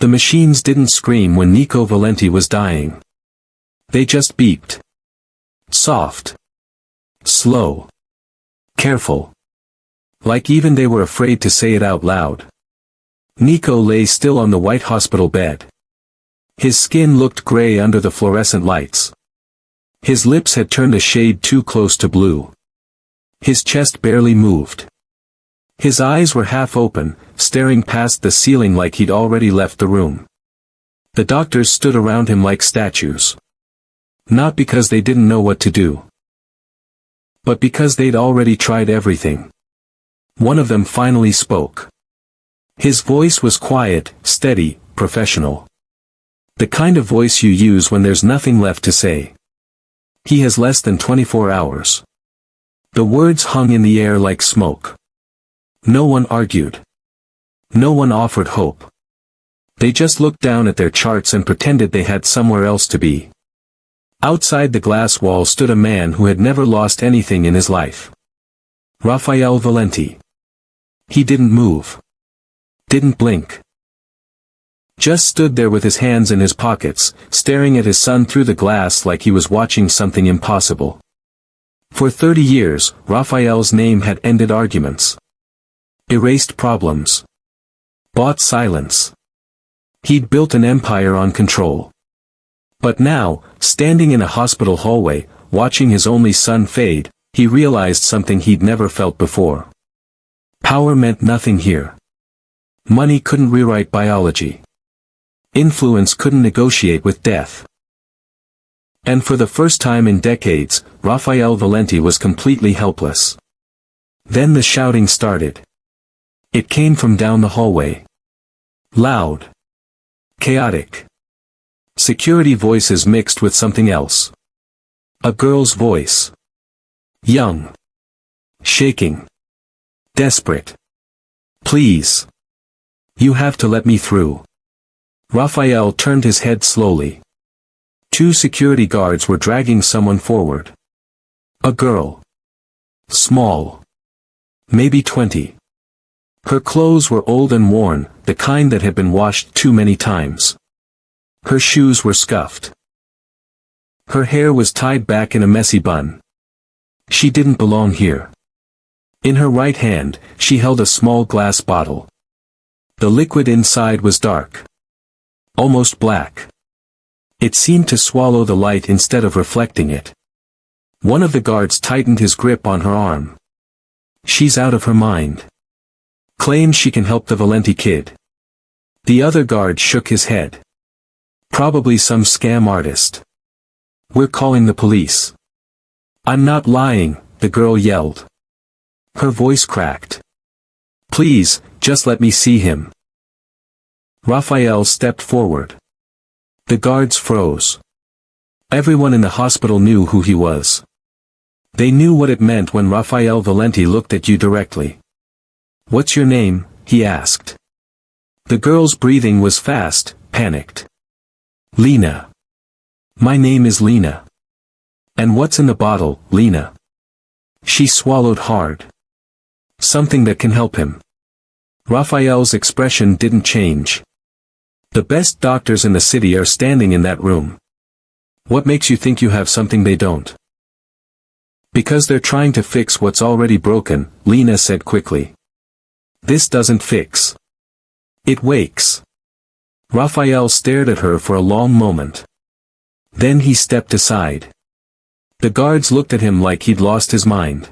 The machines didn't scream when Nico Valenti was dying. They just beeped. Soft. Slow. Careful. Like even they were afraid to say it out loud. Nico lay still on the white hospital bed. His skin looked gray under the fluorescent lights. His lips had turned a shade too close to blue. His chest barely moved. His eyes were half open, staring past the ceiling like he'd already left the room. The doctors stood around him like statues. Not because they didn't know what to do, but because they'd already tried everything. One of them finally spoke. His voice was quiet, steady, professional. The kind of voice you use when there's nothing left to say. He has less than 24 hours. The words hung in the air like smoke. No one argued. No one offered hope. They just looked down at their charts and pretended they had somewhere else to be. Outside the glass wall stood a man who had never lost anything in his life. Raphael Valenti. He didn't move. Didn't blink. Just stood there with his hands in his pockets, staring at his son through the glass like he was watching something impossible. For 30 years, Raphael's name had ended arguments. Erased problems. Bought silence. He'd built an empire on control. But now, standing in a hospital hallway, watching his only son fade, he realized something he'd never felt before. Power meant nothing here. Money couldn't rewrite biology. Influence couldn't negotiate with death. And for the first time in decades, Raphael Valenti was completely helpless. Then the shouting started. It came from down the hallway. Loud. Chaotic. Security voices mixed with something else. A girl's voice. Young. Shaking. Desperate. Please. You have to let me through. Raphael turned his head slowly. 2 security guards were dragging someone forward. A girl. Small. Maybe 20. Her clothes were old and worn, the kind that had been washed too many times. Her shoes were scuffed. Her hair was tied back in a messy bun. She didn't belong here. In her right hand, she held a small glass bottle. The liquid inside was dark. Almost black. It seemed to swallow the light instead of reflecting it. One of the guards tightened his grip on her arm. She's out of her mind. Claims she can help the Valenti kid. The other guard shook his head. Probably some scam artist. We're calling the police. I'm not lying, the girl yelled. Her voice cracked. Please, just let me see him. Raphael stepped forward. The guards froze. Everyone in the hospital knew who he was. They knew what it meant when Raphael Valenti looked at you directly. What's your name? He asked. The girl's breathing was fast, panicked. Lena. My name is Lena. And what's in the bottle, Lena? She swallowed hard. Something that can help him. Raphael's expression didn't change. The best doctors in the city are standing in that room. What makes you think you have something they don't? Because they're trying to fix what's already broken, Lena said quickly. This doesn't fix. It wakes. Raphael stared at her for a long moment. Then he stepped aside. The guards looked at him like he'd lost his mind.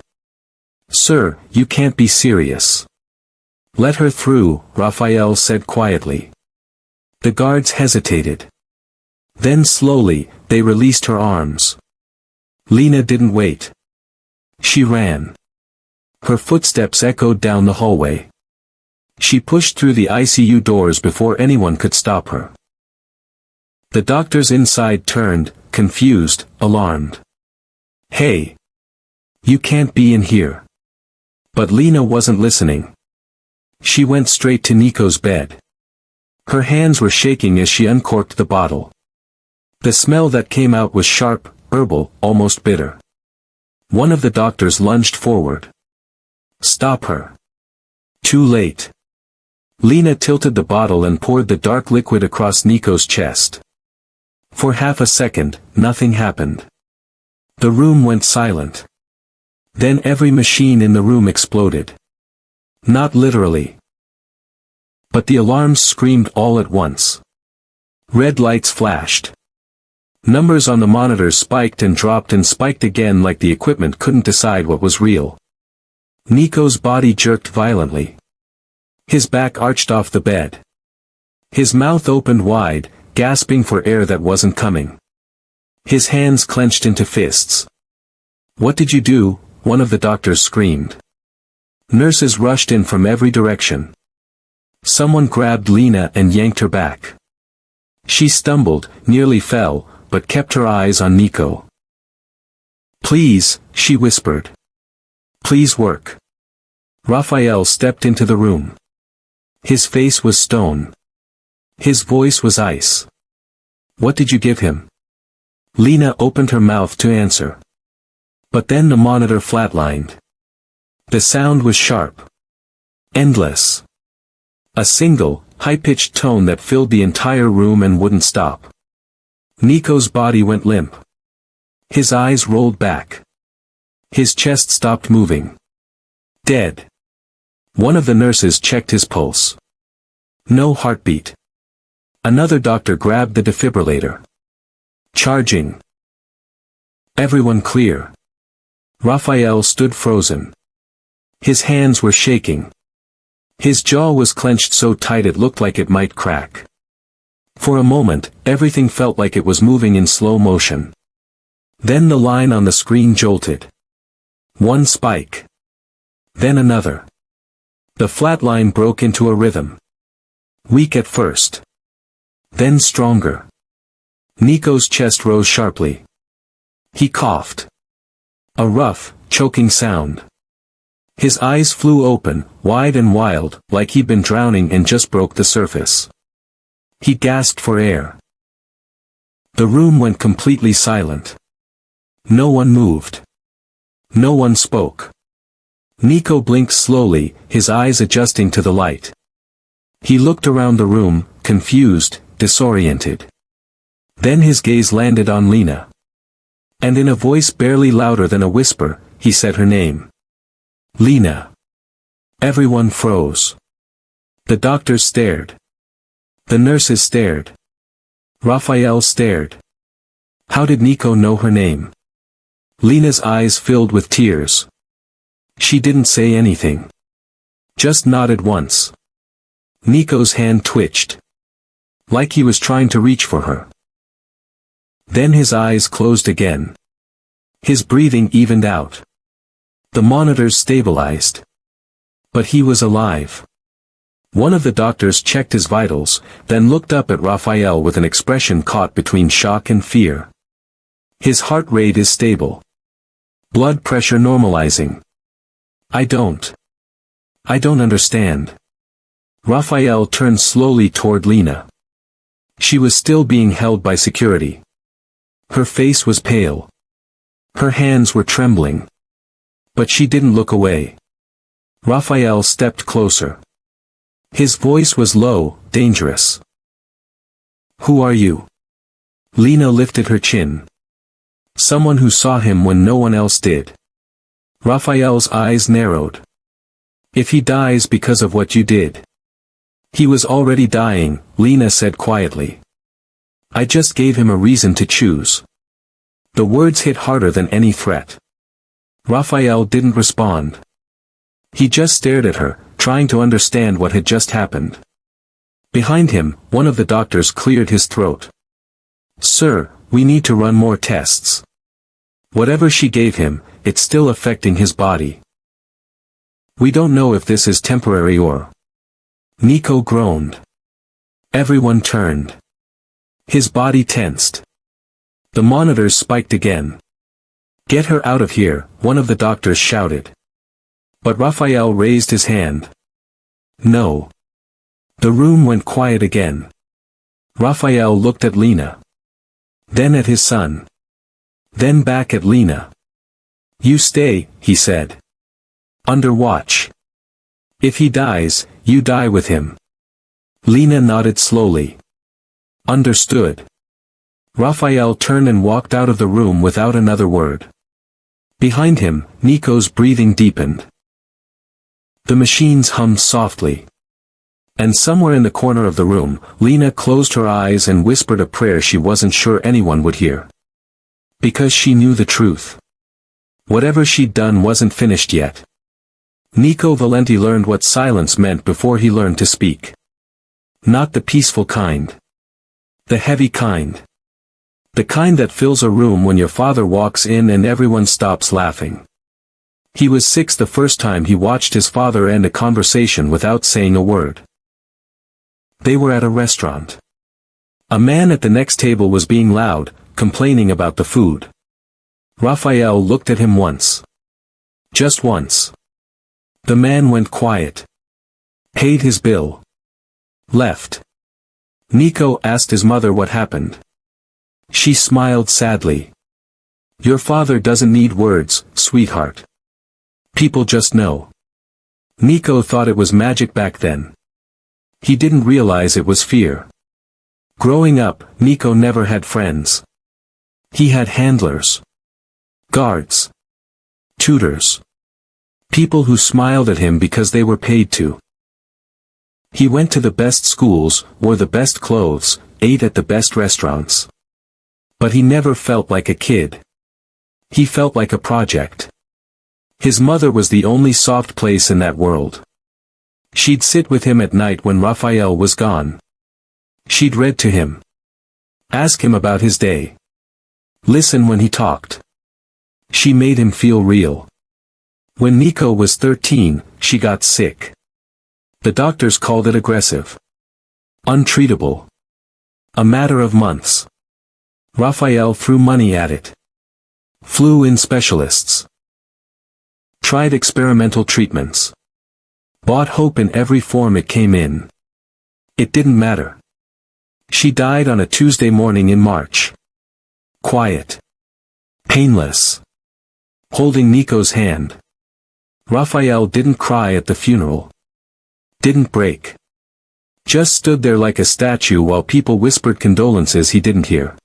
Sir, you can't be serious. Let her through, Raphael said quietly. The guards hesitated. Then slowly, they released her arms. Lena didn't wait. She ran. Her footsteps echoed down the hallway. She pushed through the ICU doors before anyone could stop her. The doctors inside turned, confused, alarmed. Hey! You can't be in here. But Lena wasn't listening. She went straight to Nico's bed. Her hands were shaking as she uncorked the bottle. The smell that came out was sharp, herbal, almost bitter. One of the doctors lunged forward. Stop her. Too late. Lena tilted the bottle and poured the dark liquid across Nico's chest. For half a second, nothing happened. The room went silent. Then every machine in the room exploded. Not literally. But the alarms screamed all at once. Red lights flashed. Numbers on the monitors spiked and dropped and spiked again, like the equipment couldn't decide what was real. Nico's body jerked violently. His back arched off the bed. His mouth opened wide, gasping for air that wasn't coming. His hands clenched into fists. "What did you do?" one of the doctors screamed. Nurses rushed in from every direction. Someone grabbed Lena and yanked her back. She stumbled, nearly fell, but kept her eyes on Nico. "Please," she whispered. "Please work." Raphael stepped into the room. His face was stone. His voice was ice. "What did you give him?" Lena opened her mouth to answer. But then the monitor flatlined. The sound was sharp. Endless. A single, high-pitched tone that filled the entire room and wouldn't stop. Nico's body went limp. His eyes rolled back. His chest stopped moving. Dead. One of the nurses checked his pulse. No heartbeat. Another doctor grabbed the defibrillator. Charging. Everyone clear. Raphael stood frozen. His hands were shaking. His jaw was clenched so tight it looked like it might crack. For a moment, everything felt like it was moving in slow motion. Then the line on the screen jolted. One spike. Then another. The flat line broke into a rhythm. Weak at first. Then stronger. Nico's chest rose sharply. He coughed. A rough, choking sound. His eyes flew open, wide and wild, like he'd been drowning and just broke the surface. He gasped for air. The room went completely silent. No one moved. No one spoke. Nico blinked slowly, his eyes adjusting to the light. He looked around the room, confused, disoriented. Then his gaze landed on Lena. And in a voice barely louder than a whisper, he said her name. Lena. Everyone froze. The doctors stared. The nurses stared. Raphael stared. How did Nico know her name? Lena's eyes filled with tears. She didn't say anything. Just nodded once. Nico's hand twitched. Like he was trying to reach for her. Then his eyes closed again. His breathing evened out. The monitors stabilized. But he was alive. One of the doctors checked his vitals, then looked up at Raphael with an expression caught between shock and fear. His heart rate is stable. Blood pressure normalizing. I don't understand. Raphael turned slowly toward Lena. She was still being held by security. Her face was pale. Her hands were trembling. But she didn't look away. Raphael stepped closer. His voice was low, dangerous. Who are you? Lena lifted her chin. Someone who saw him when no one else did. Raphael's eyes narrowed. If he dies because of what you did. He was already dying, Lena said quietly. I just gave him a reason to choose. The words hit harder than any threat. Raphael didn't respond. He just stared at her, trying to understand what had just happened. Behind him, one of the doctors cleared his throat. Sir, we need to run more tests. Whatever she gave him, it's still affecting his body. We don't know if this is temporary or... Nico groaned. Everyone turned. His body tensed. The monitors spiked again. Get her out of here, one of the doctors shouted. But Raphael raised his hand. No. The room went quiet again. Raphael looked at Lena. Then at his son. Then back at Lena. You stay, he said. Under watch. If he dies, you die with him. Lena nodded slowly. Understood. Raphael turned and walked out of the room without another word. Behind him, Nico's breathing deepened. The machines hummed softly. And somewhere in the corner of the room, Lena closed her eyes and whispered a prayer she wasn't sure anyone would hear. Because she knew the truth. Whatever she'd done wasn't finished yet. Nico Valenti learned what silence meant before he learned to speak. Not the peaceful kind. The heavy kind. The kind that fills a room when your father walks in and everyone stops laughing. He was 6 the first time he watched his father end a conversation without saying a word. They were at a restaurant. A man at the next table was being loud, complaining about the food. Raphael looked at him once. Just once. The man went quiet. Paid his bill. Left. Nico asked his mother what happened. She smiled sadly. Your father doesn't need words, sweetheart. People just know. Nico thought it was magic back then. He didn't realize it was fear. Growing up, Nico never had friends. He had handlers. Guards. Tutors. People who smiled at him because they were paid to. He went to the best schools, wore the best clothes, ate at the best restaurants. But he never felt like a kid. He felt like a project. His mother was the only soft place in that world. She'd sit with him at night when Raphael was gone. She'd read to him. Ask him about his day. Listen when he talked. She made him feel real. When Nico was 13, she got sick. The doctors called it aggressive. Untreatable. A matter of months. Raphael threw money at it. Flew in specialists. Tried experimental treatments. Bought hope in every form it came in. It didn't matter. She died on a Tuesday morning in March. Quiet. Painless. Holding Nico's hand. Raphael didn't cry at the funeral. Didn't break. Just stood there like a statue while people whispered condolences he didn't hear.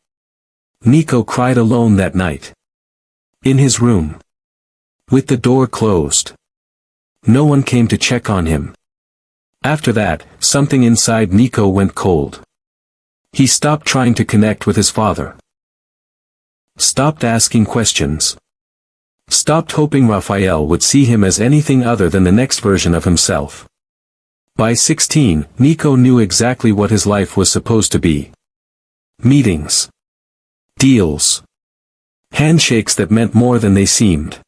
Nico cried alone that night. In his room. With the door closed. No one came to check on him. After that, something inside Nico went cold. He stopped trying to connect with his father. Stopped asking questions. Stopped hoping Raphael would see him as anything other than the next version of himself. By 16, Nico knew exactly what his life was supposed to be. Meetings. Deals. Handshakes that meant more than they seemed.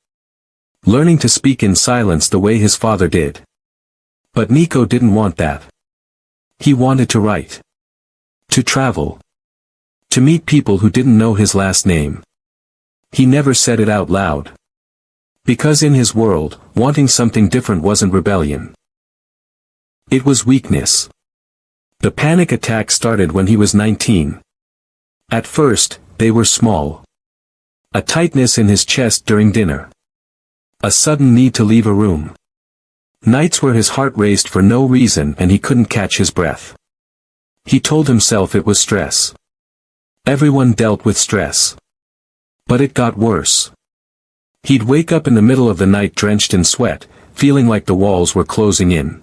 Learning to speak in silence the way his father did. But Nico didn't want that. He wanted to write. To travel. To meet people who didn't know his last name. He never said it out loud. Because in his world, wanting something different wasn't rebellion. It was weakness. The panic attack started when he was 19. At first, they were small. A tightness in his chest during dinner. A sudden need to leave a room. Nights where his heart raced for no reason and he couldn't catch his breath. He told himself it was stress. Everyone dealt with stress. But it got worse. He'd wake up in the middle of the night drenched in sweat, feeling like the walls were closing in.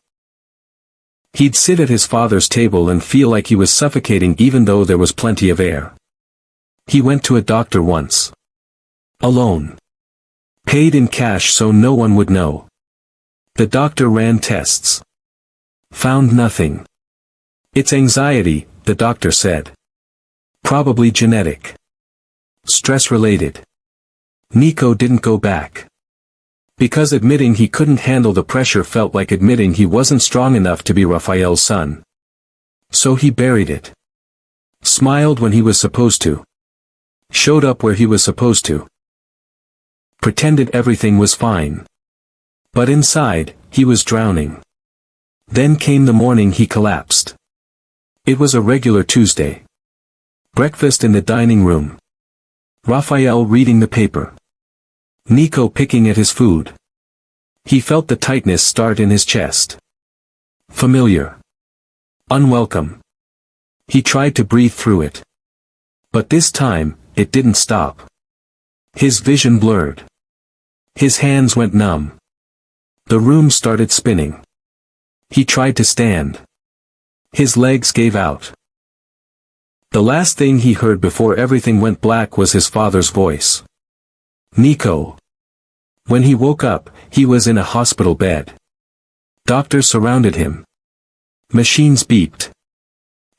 He'd sit at his father's table and feel like he was suffocating even though there was plenty of air. He went to a doctor once. Alone. Paid in cash so no one would know. The doctor ran tests. Found nothing. It's anxiety, the doctor said. Probably genetic. Stress-related. Nico didn't go back. Because admitting he couldn't handle the pressure felt like admitting he wasn't strong enough to be Raphael's son. So he buried it. Smiled when he was supposed to. Showed up where he was supposed to. Pretended everything was fine. But inside, he was drowning. Then came the morning he collapsed. It was a regular Tuesday. Breakfast in the dining room. Raphael reading the paper. Nico picking at his food. He felt the tightness start in his chest. Familiar. Unwelcome. He tried to breathe through it. But this time, it didn't stop. His vision blurred. His hands went numb. The room started spinning. He tried to stand. His legs gave out. The last thing he heard before everything went black was his father's voice. Nico. When he woke up, he was in a hospital bed. Doctors surrounded him. Machines beeped.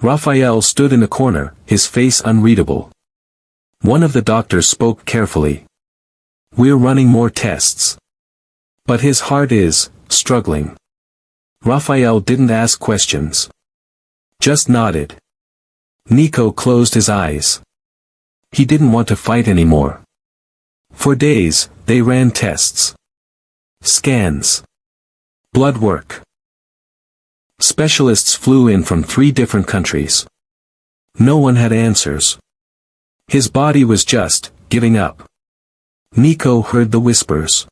Raphael stood in a corner, his face unreadable. One of the doctors spoke carefully. "We're running more tests. But his heart is struggling." Raphael didn't ask questions. Just nodded. Nico closed his eyes. He didn't want to fight anymore. For days, they ran tests. Scans. Blood work. Specialists flew in from 3 different countries. No one had answers. His body was just giving up. Nico heard the whispers.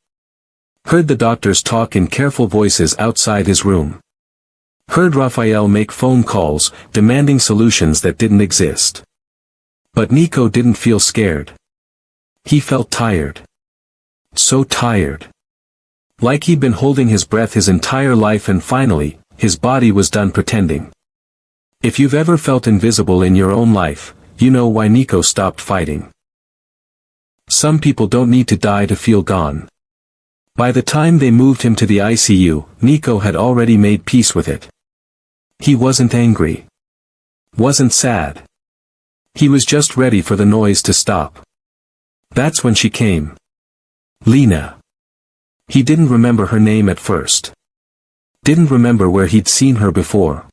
Heard the doctors talk in careful voices outside his room. Heard Raphael make phone calls, demanding solutions that didn't exist. But Nico didn't feel scared. He felt tired. So tired. Like he'd been holding his breath his entire life, and finally, his body was done pretending. If you've ever felt invisible in your own life, you know why Nico stopped fighting. Some people don't need to die to feel gone. By the time they moved him to the ICU, Nico had already made peace with it. He wasn't angry. Wasn't sad. He was just ready for the noise to stop. That's when she came. Lena. He didn't remember her name at first. Didn't remember where he'd seen her before.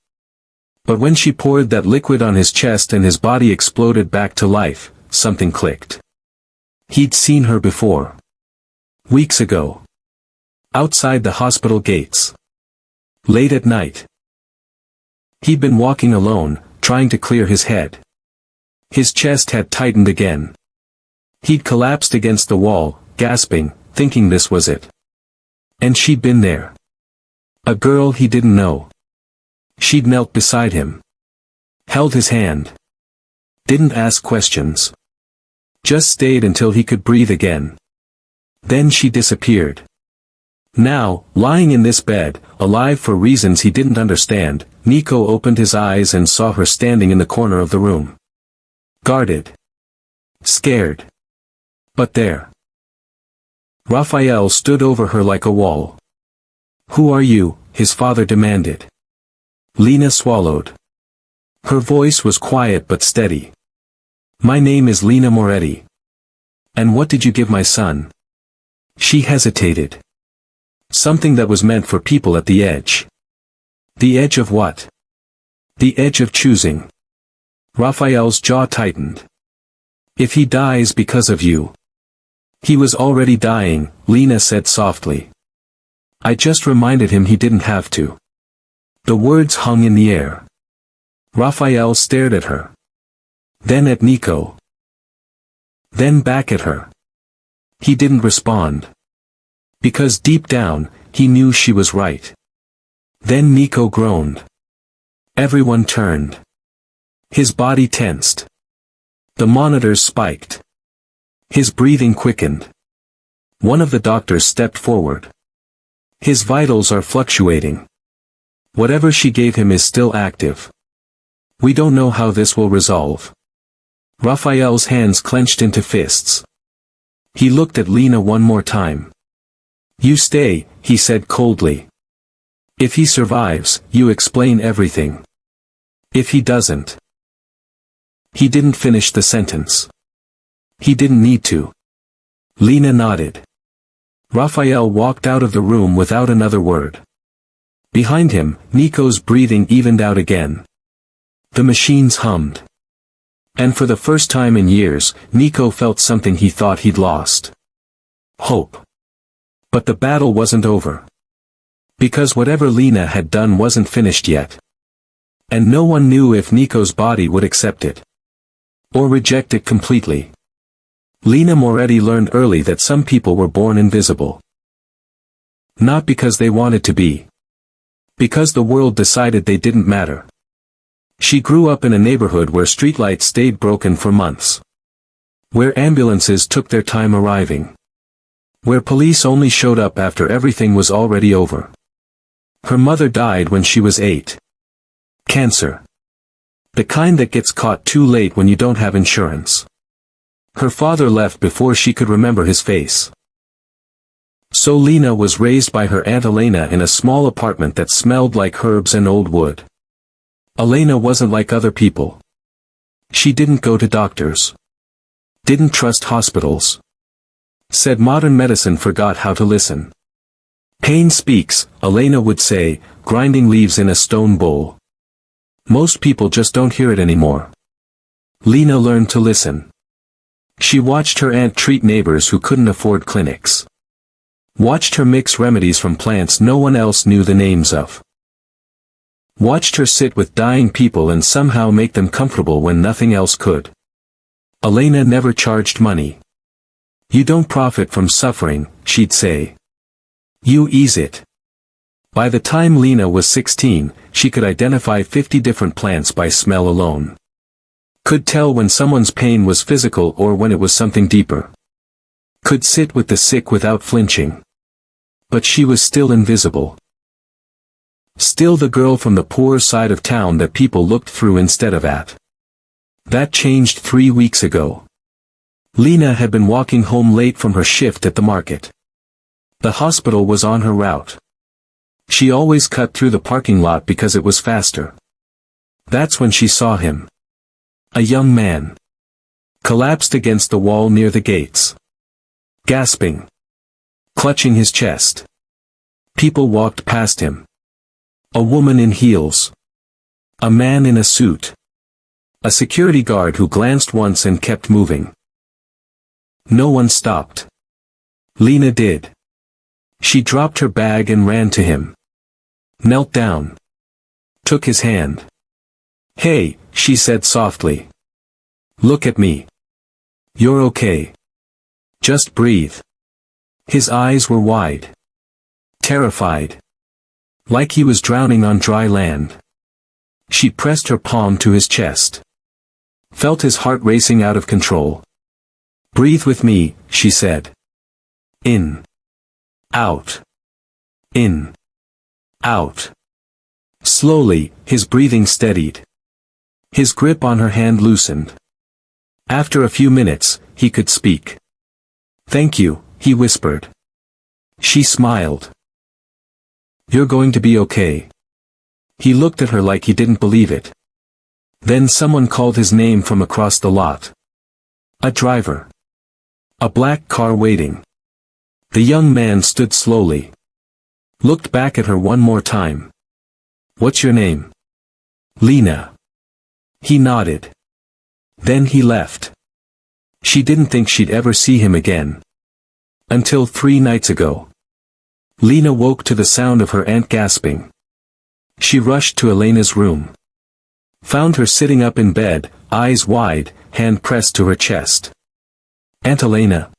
But when she poured that liquid on his chest and his body exploded back to life, something clicked. He'd seen her before. Weeks ago. Outside the hospital gates. Late at night. He'd been walking alone, trying to clear his head. His chest had tightened again. He'd collapsed against the wall, gasping, thinking this was it. And she'd been there. A girl he didn't know. She'd knelt beside him. Held his hand. Didn't ask questions. Just stayed until he could breathe again. Then she disappeared. Now, lying in this bed, alive for reasons he didn't understand, Nico opened his eyes and saw her standing in the corner of the room. Guarded. Scared. But there. Raphael stood over her like a wall. "Who are you?" his father demanded. Lena swallowed. Her voice was quiet but steady. "My name is Lena Moretti. And what did you give my son?" She hesitated. Something that was meant for people at the edge. The edge of what? The edge of choosing. Raphael's jaw tightened. "If he dies because of you." "He was already dying," Lena said softly. "I just reminded him he didn't have to." The words hung in the air. Raphael stared at her. Then at Nico. Then back at her. He didn't respond. Because deep down, he knew she was right. Then Nico groaned. Everyone turned. His body tensed. The monitors spiked. His breathing quickened. One of the doctors stepped forward. "His vitals are fluctuating. Whatever she gave him is still active. We don't know how this will resolve." Raphael's hands clenched into fists. He looked at Lena one more time. "You stay," he said coldly. "If he survives, you explain everything. If he doesn't." He didn't finish the sentence. He didn't need to. Lena nodded. Raphael walked out of the room without another word. Behind him, Nico's breathing evened out again. The machines hummed. And for the first time in years, Nico felt something he thought he'd lost. Hope. But the battle wasn't over. Because whatever Lena had done wasn't finished yet. And no one knew if Nico's body would accept it. Or reject it completely. Lena Moretti learned early that some people were born invisible. Not because they wanted to be. Because the world decided they didn't matter. She grew up in a neighborhood where streetlights stayed broken for months. Where ambulances took their time arriving. Where police only showed up after everything was already over. Her mother died when she was 8. Cancer. The kind that gets caught too late when you don't have insurance. Her father left before she could remember his face. So Lena was raised by her Aunt Elena in a small apartment that smelled like herbs and old wood. Elena wasn't like other people. She didn't go to doctors. Didn't trust hospitals. Said modern medicine forgot how to listen. Pain speaks, Elena would say, grinding leaves in a stone bowl. Most people just don't hear it anymore. Lena learned to listen. She watched her aunt treat neighbors who couldn't afford clinics. Watched her mix remedies from plants no one else knew the names of. Watched her sit with dying people and somehow make them comfortable when nothing else could. Elena never charged money. You don't profit from suffering, she'd say. You ease it. By the time Lena was 16, she could identify 50 different plants by smell alone. Could tell when someone's pain was physical or when it was something deeper. Could sit with the sick without flinching. But she was still invisible. Still the girl from the poor side of town that people looked through instead of at. That changed 3 weeks ago. Lena had been walking home late from her shift at the market. The hospital was on her route. She always cut through the parking lot because it was faster. That's when she saw him. A young man. Collapsed against the wall near the gates. Gasping. Clutching his chest. People walked past him. A woman in heels. A man in a suit. A security guard who glanced once and kept moving. No one stopped. Lena did. She dropped her bag and ran to him. Knelt down. Took his hand. Hey, she said softly. Look at me. You're okay. Just breathe. His eyes were wide. Terrified. Like he was drowning on dry land. She pressed her palm to his chest. Felt his heart racing out of control. Breathe with me, she said. In. Out. In. Out. Slowly, his breathing steadied. His grip on her hand loosened. After a few minutes, he could speak. Thank you, he whispered. She smiled. You're going to be okay. He looked at her like he didn't believe it. Then someone called his name from across the lot. A driver. A black car waiting. The young man stood slowly. Looked back at her one more time. What's your name? Lena. He nodded. Then he left. She didn't think she'd ever see him again. Until 3 nights ago. Lena woke to the sound of her aunt gasping. She rushed to Elena's room. Found her sitting up in bed, eyes wide, hand pressed to her chest. Aunt Elena.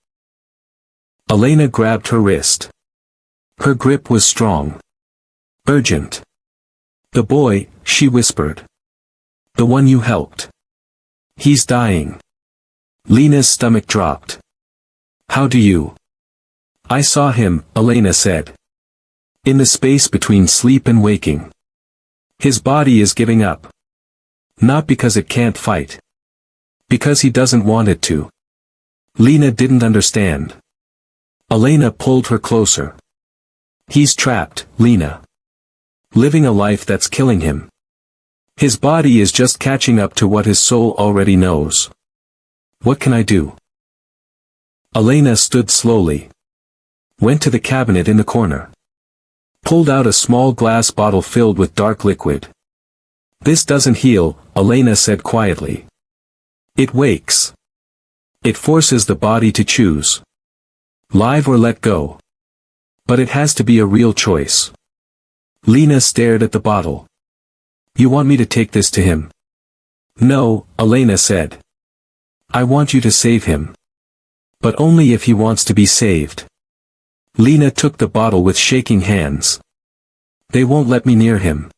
Elena grabbed her wrist. Her grip was strong. Urgent. The boy, she whispered. The one you helped. He's dying. Lena's stomach dropped. How do you? I saw him, Elena said. In the space between sleep and waking. His body is giving up. Not because it can't fight. Because he doesn't want it to. Lena didn't understand. Elena pulled her closer. He's trapped, Lena. Living a life that's killing him. His body is just catching up to what his soul already knows. What can I do? Elena stood slowly. Went to the cabinet in the corner. Pulled out a small glass bottle filled with dark liquid. This doesn't heal, Elena said quietly. It wakes. It forces the body to choose. Live or let go. But it has to be a real choice. Lena stared at the bottle. You want me to take this to him? No, Elena said. I want you to save him. But only if he wants to be saved. Lena took the bottle with shaking hands. They won't let me near him.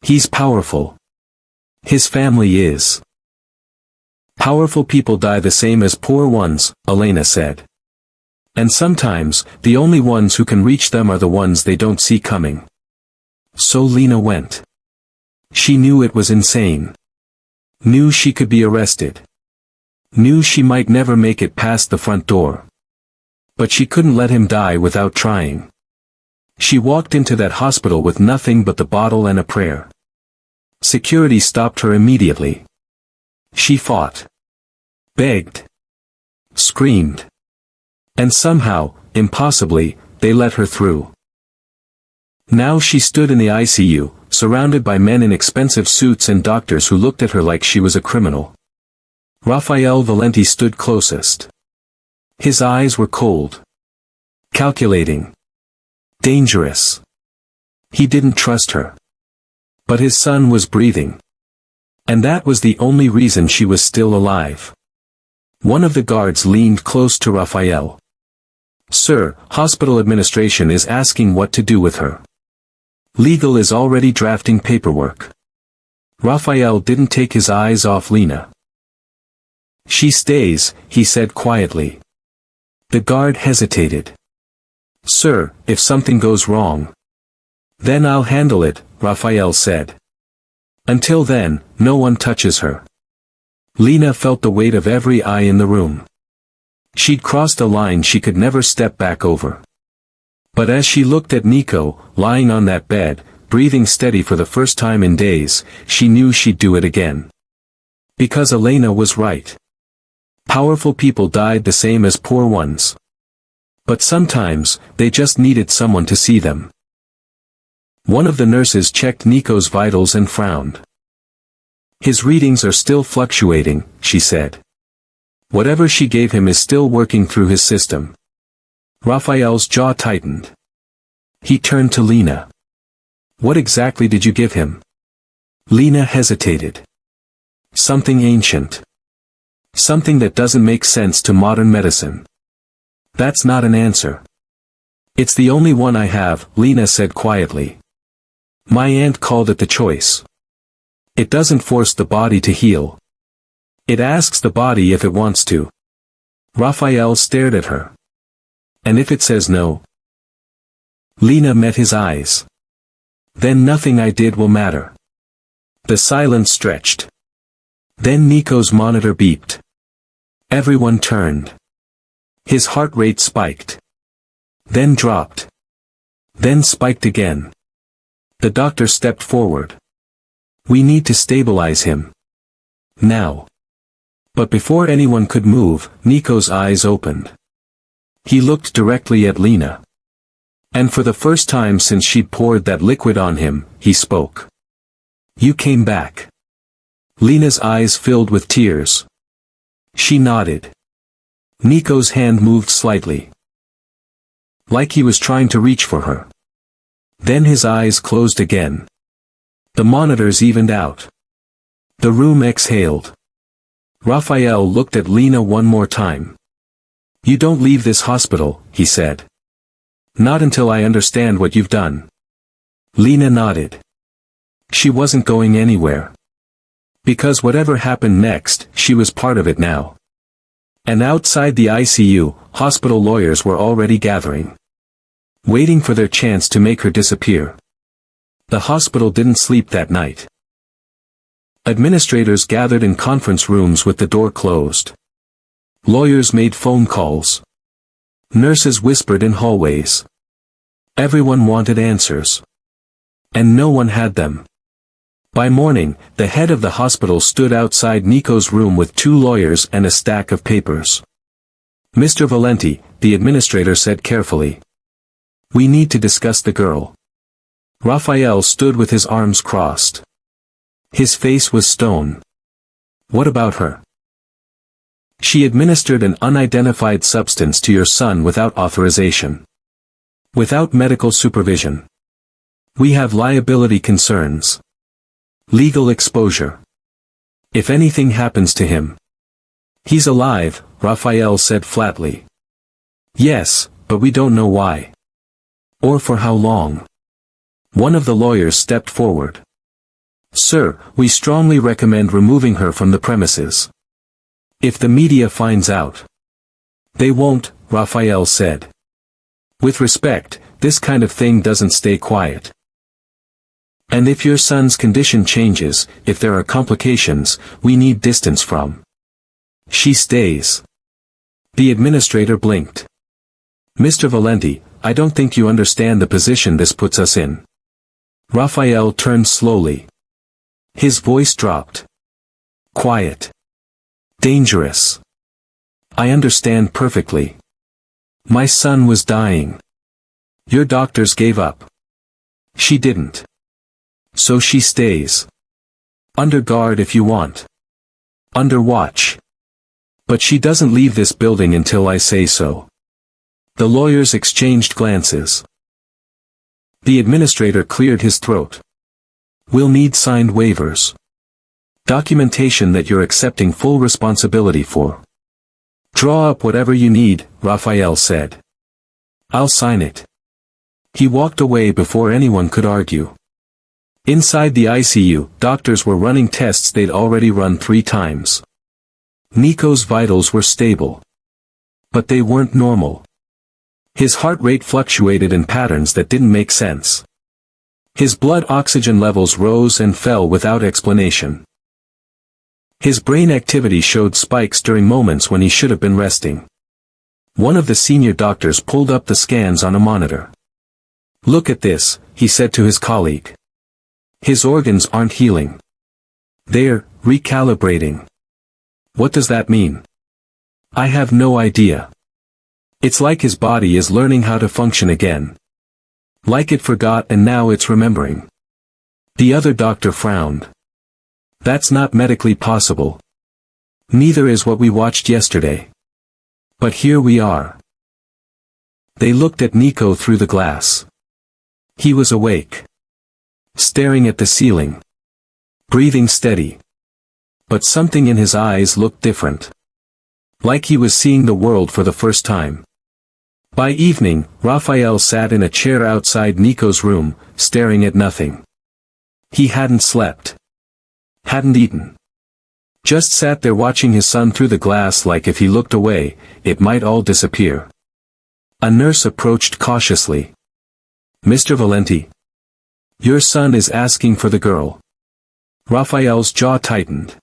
He's powerful. His family is. Powerful people die the same as poor ones, Elena said. And sometimes, the only ones who can reach them are the ones they don't see coming. So Lena went. She knew it was insane. Knew she could be arrested. Knew she might never make it past the front door. But she couldn't let him die without trying. She walked into that hospital with nothing but the bottle and a prayer. Security stopped her immediately. She fought. Begged. Screamed. And somehow, impossibly, they let her through. Now she stood in the ICU, surrounded by men in expensive suits and doctors who looked at her like she was a criminal. Raphael Valenti stood closest. His eyes were cold. Calculating. Dangerous. He didn't trust her. But his son was breathing. And that was the only reason she was still alive. One of the guards leaned close to Raphael. "Sir, hospital administration is asking what to do with her. Legal is already drafting paperwork." Raphael didn't take his eyes off Lena. "She stays," he said quietly. The guard hesitated. "Sir, if something goes wrong." "Then I'll handle it," Raphael said. "Until then, no one touches her." Lena felt the weight of every eye in the room. She'd crossed a line she could never step back over. But as she looked at Nico, lying on that bed, breathing steady for the first time in days, she knew she'd do it again. Because Elena was right. Powerful people died the same as poor ones. But sometimes, they just needed someone to see them. One of the nurses checked Nico's vitals and frowned. "His readings are still fluctuating," she said. "Whatever she gave him is still working through his system." Raphael's jaw tightened. He turned to Lena. "What exactly did you give him?" Lena hesitated. "Something ancient. Something that doesn't make sense to modern medicine." "That's not an answer." "It's the only one I have," Lena said quietly. "My aunt called it the choice. It doesn't force the body to heal. It asks the body if it wants to." Raphael stared at her. "And if it says no?" Lena met his eyes. "Then nothing I did will matter." The silence stretched. Then Nico's monitor beeped. Everyone turned. His heart rate spiked. Then dropped. Then spiked again. The doctor stepped forward. "We need to stabilize him. Now." But before anyone could move, Nico's eyes opened. He looked directly at Lena. And for the first time since she'd poured that liquid on him, he spoke. "You came back." Lena's eyes filled with tears. She nodded. Nico's hand moved slightly. Like he was trying to reach for her. Then his eyes closed again. The monitors evened out. The room exhaled. Raphael looked at Lena one more time. "You don't leave this hospital," he said. "Not until I understand what you've done." Lena nodded. She wasn't going anywhere. Because whatever happened next, she was part of it now. And outside the ICU, hospital lawyers were already gathering. Waiting for their chance to make her disappear. The hospital didn't sleep that night. Administrators gathered in conference rooms with the door closed. Lawyers made phone calls. Nurses whispered in hallways. Everyone wanted answers. And no one had them. By morning, the head of the hospital stood outside Nico's room with 2 lawyers and a stack of papers. "Mr. Valenti," the administrator said carefully. "We need to discuss the girl." Raphael stood with his arms crossed. His face was stone. "What about her?" "She administered an unidentified substance to your son without authorization. Without medical supervision. We have liability concerns. Legal exposure. If anything happens to him." "He's alive," Raphael said flatly. "Yes, but we don't know why. Or for how long." One of the lawyers stepped forward. Sir, we strongly recommend removing her from the premises. If the media finds out. They won't, Raphael said. With respect, this kind of thing doesn't stay quiet. And if your son's condition changes, if there are complications, we need distance from. She stays. The administrator blinked. Mr. Valenti, I don't think you understand the position this puts us in. Raphael turned slowly. His voice dropped. Quiet. Dangerous. I understand perfectly. My son was dying. Your doctors gave up. She didn't. So she stays. Under guard if you want. Under watch. But she doesn't leave this building until I say so. The lawyers exchanged glances. The administrator cleared his throat. We'll need signed waivers. Documentation that you're accepting full responsibility for. Draw up whatever you need, Raphael said. I'll sign it. He walked away before anyone could argue. Inside the ICU, doctors were running tests they'd already run 3 times. Nico's vitals were stable. But they weren't normal. His heart rate fluctuated in patterns that didn't make sense. His blood oxygen levels rose and fell without explanation. His brain activity showed spikes during moments when he should have been resting. One of the senior doctors pulled up the scans on a monitor. Look at this, he said to his colleague. His organs aren't healing. They're recalibrating. What does that mean? I have no idea. It's like his body is learning how to function again. Like it forgot and now it's remembering. The other doctor frowned. That's not medically possible. Neither is what we watched yesterday. But here we are. They looked at Nico through the glass. He was awake. Staring at the ceiling. Breathing steady. But something in his eyes looked different. Like he was seeing the world for the first time. By evening, Raphael sat in a chair outside Nico's room, staring at nothing. He hadn't slept. Hadn't eaten. Just sat there watching his son through the glass like if he looked away, it might all disappear. A nurse approached cautiously. Mr. Valenti. Your son is asking for the girl. Raphael's jaw tightened.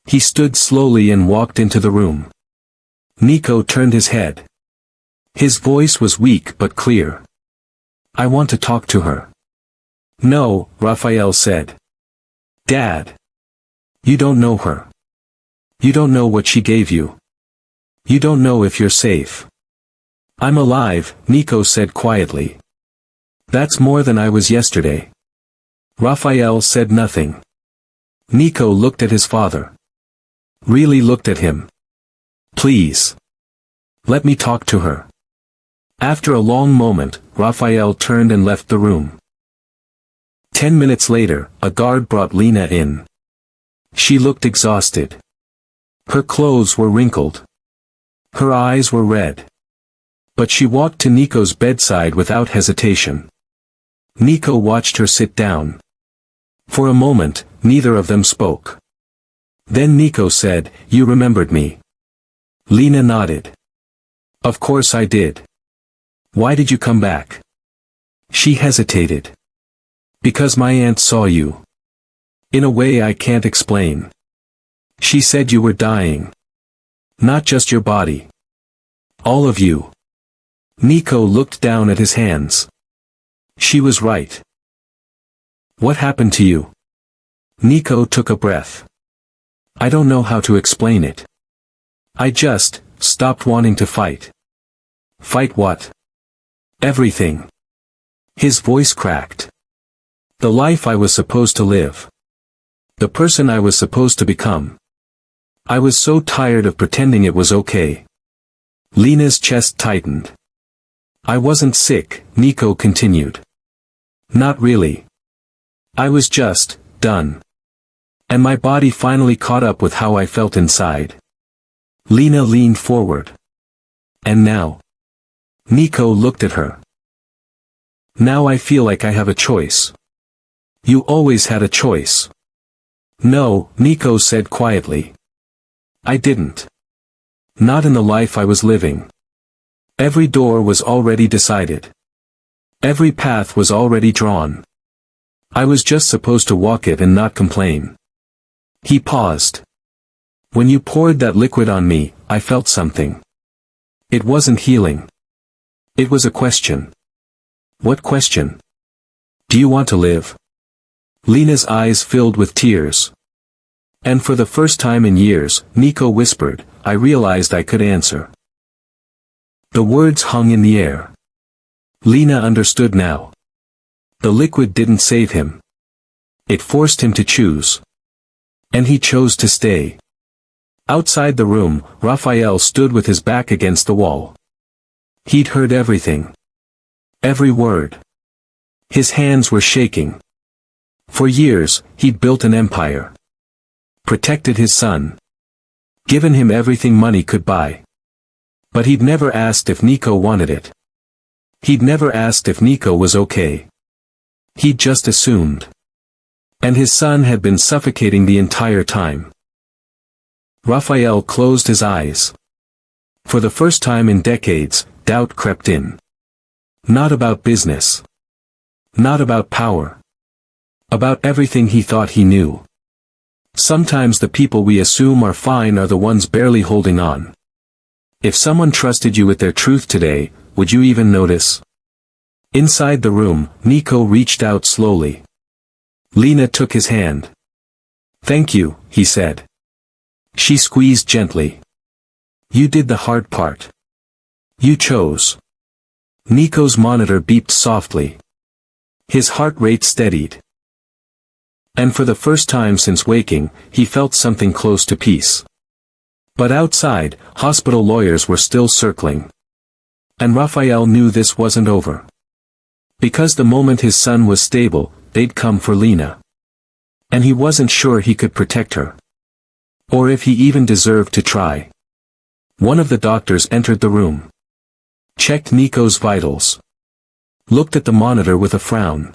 He stood slowly and walked into the room. Nico turned his head. His voice was weak but clear. I want to talk to her. No, Raphael said. Dad. You don't know her. You don't know what she gave you. You don't know if you're safe. I'm alive, Nico said quietly. That's more than I was yesterday. Raphael said nothing. Nico looked at his father. Really looked at him. Please. Let me talk to her. After a long moment, Raphael turned and left the room. 10 minutes later, a guard brought Lena in. She looked exhausted. Her clothes were wrinkled. Her eyes were red. But she walked to Nico's bedside without hesitation. Nico watched her sit down. For a moment, neither of them spoke. Then Nico said, You remembered me. Lena nodded. Of course I did. Why did you come back? She hesitated. Because my aunt saw you. In a way I can't explain. She said you were dying. Not just your body. All of you. Nico looked down at his hands. She was right. What happened to you? Nico took a breath. I don't know how to explain it. I just stopped wanting to fight. Fight what? Everything. His voice cracked. The life I was supposed to live. The person I was supposed to become. I was so tired of pretending it was okay. Lena's chest tightened. I wasn't sick, Nico continued. Not really. I was just done. And my body finally caught up with how I felt inside. Lena leaned forward. And now? Nico looked at her. Now I feel like I have a choice. You always had a choice. No, Nico said quietly. I didn't. Not in the life I was living. Every door was already decided. Every path was already drawn. I was just supposed to walk it and not complain. He paused. When you poured that liquid on me, I felt something. It wasn't healing. It was a question. What question? Do you want to live? Lena's eyes filled with tears. And for the first time in years, Nico whispered, I realized I could answer. The words hung in the air. Lena understood now. The liquid didn't save him. It forced him to choose. And he chose to stay. Outside the room, Raphael stood with his back against the wall. He'd heard everything. Every word. His hands were shaking. For years, he'd built an empire. Protected his son. Given him everything money could buy. But he'd never asked if Nico wanted it. He'd never asked if Nico was okay. He'd just assumed. And his son had been suffocating the entire time. Raphael closed his eyes. For the first time in decades, doubt crept in. Not about business. Not about power. About everything he thought he knew. Sometimes the people we assume are fine are the ones barely holding on. If someone trusted you with their truth today, would you even notice? Inside the room, Nico reached out slowly. Lena took his hand. Thank you, he said. She squeezed gently. You did the hard part. You chose. Nico's monitor beeped softly. His heart rate steadied. And for the first time since waking, he felt something close to peace. But outside, hospital lawyers were still circling. And Raphael knew this wasn't over. Because the moment his son was stable, they'd come for Lena. And he wasn't sure he could protect her. Or if he even deserved to try. One of the doctors entered the room. Checked Nico's vitals. Looked at the monitor with a frown.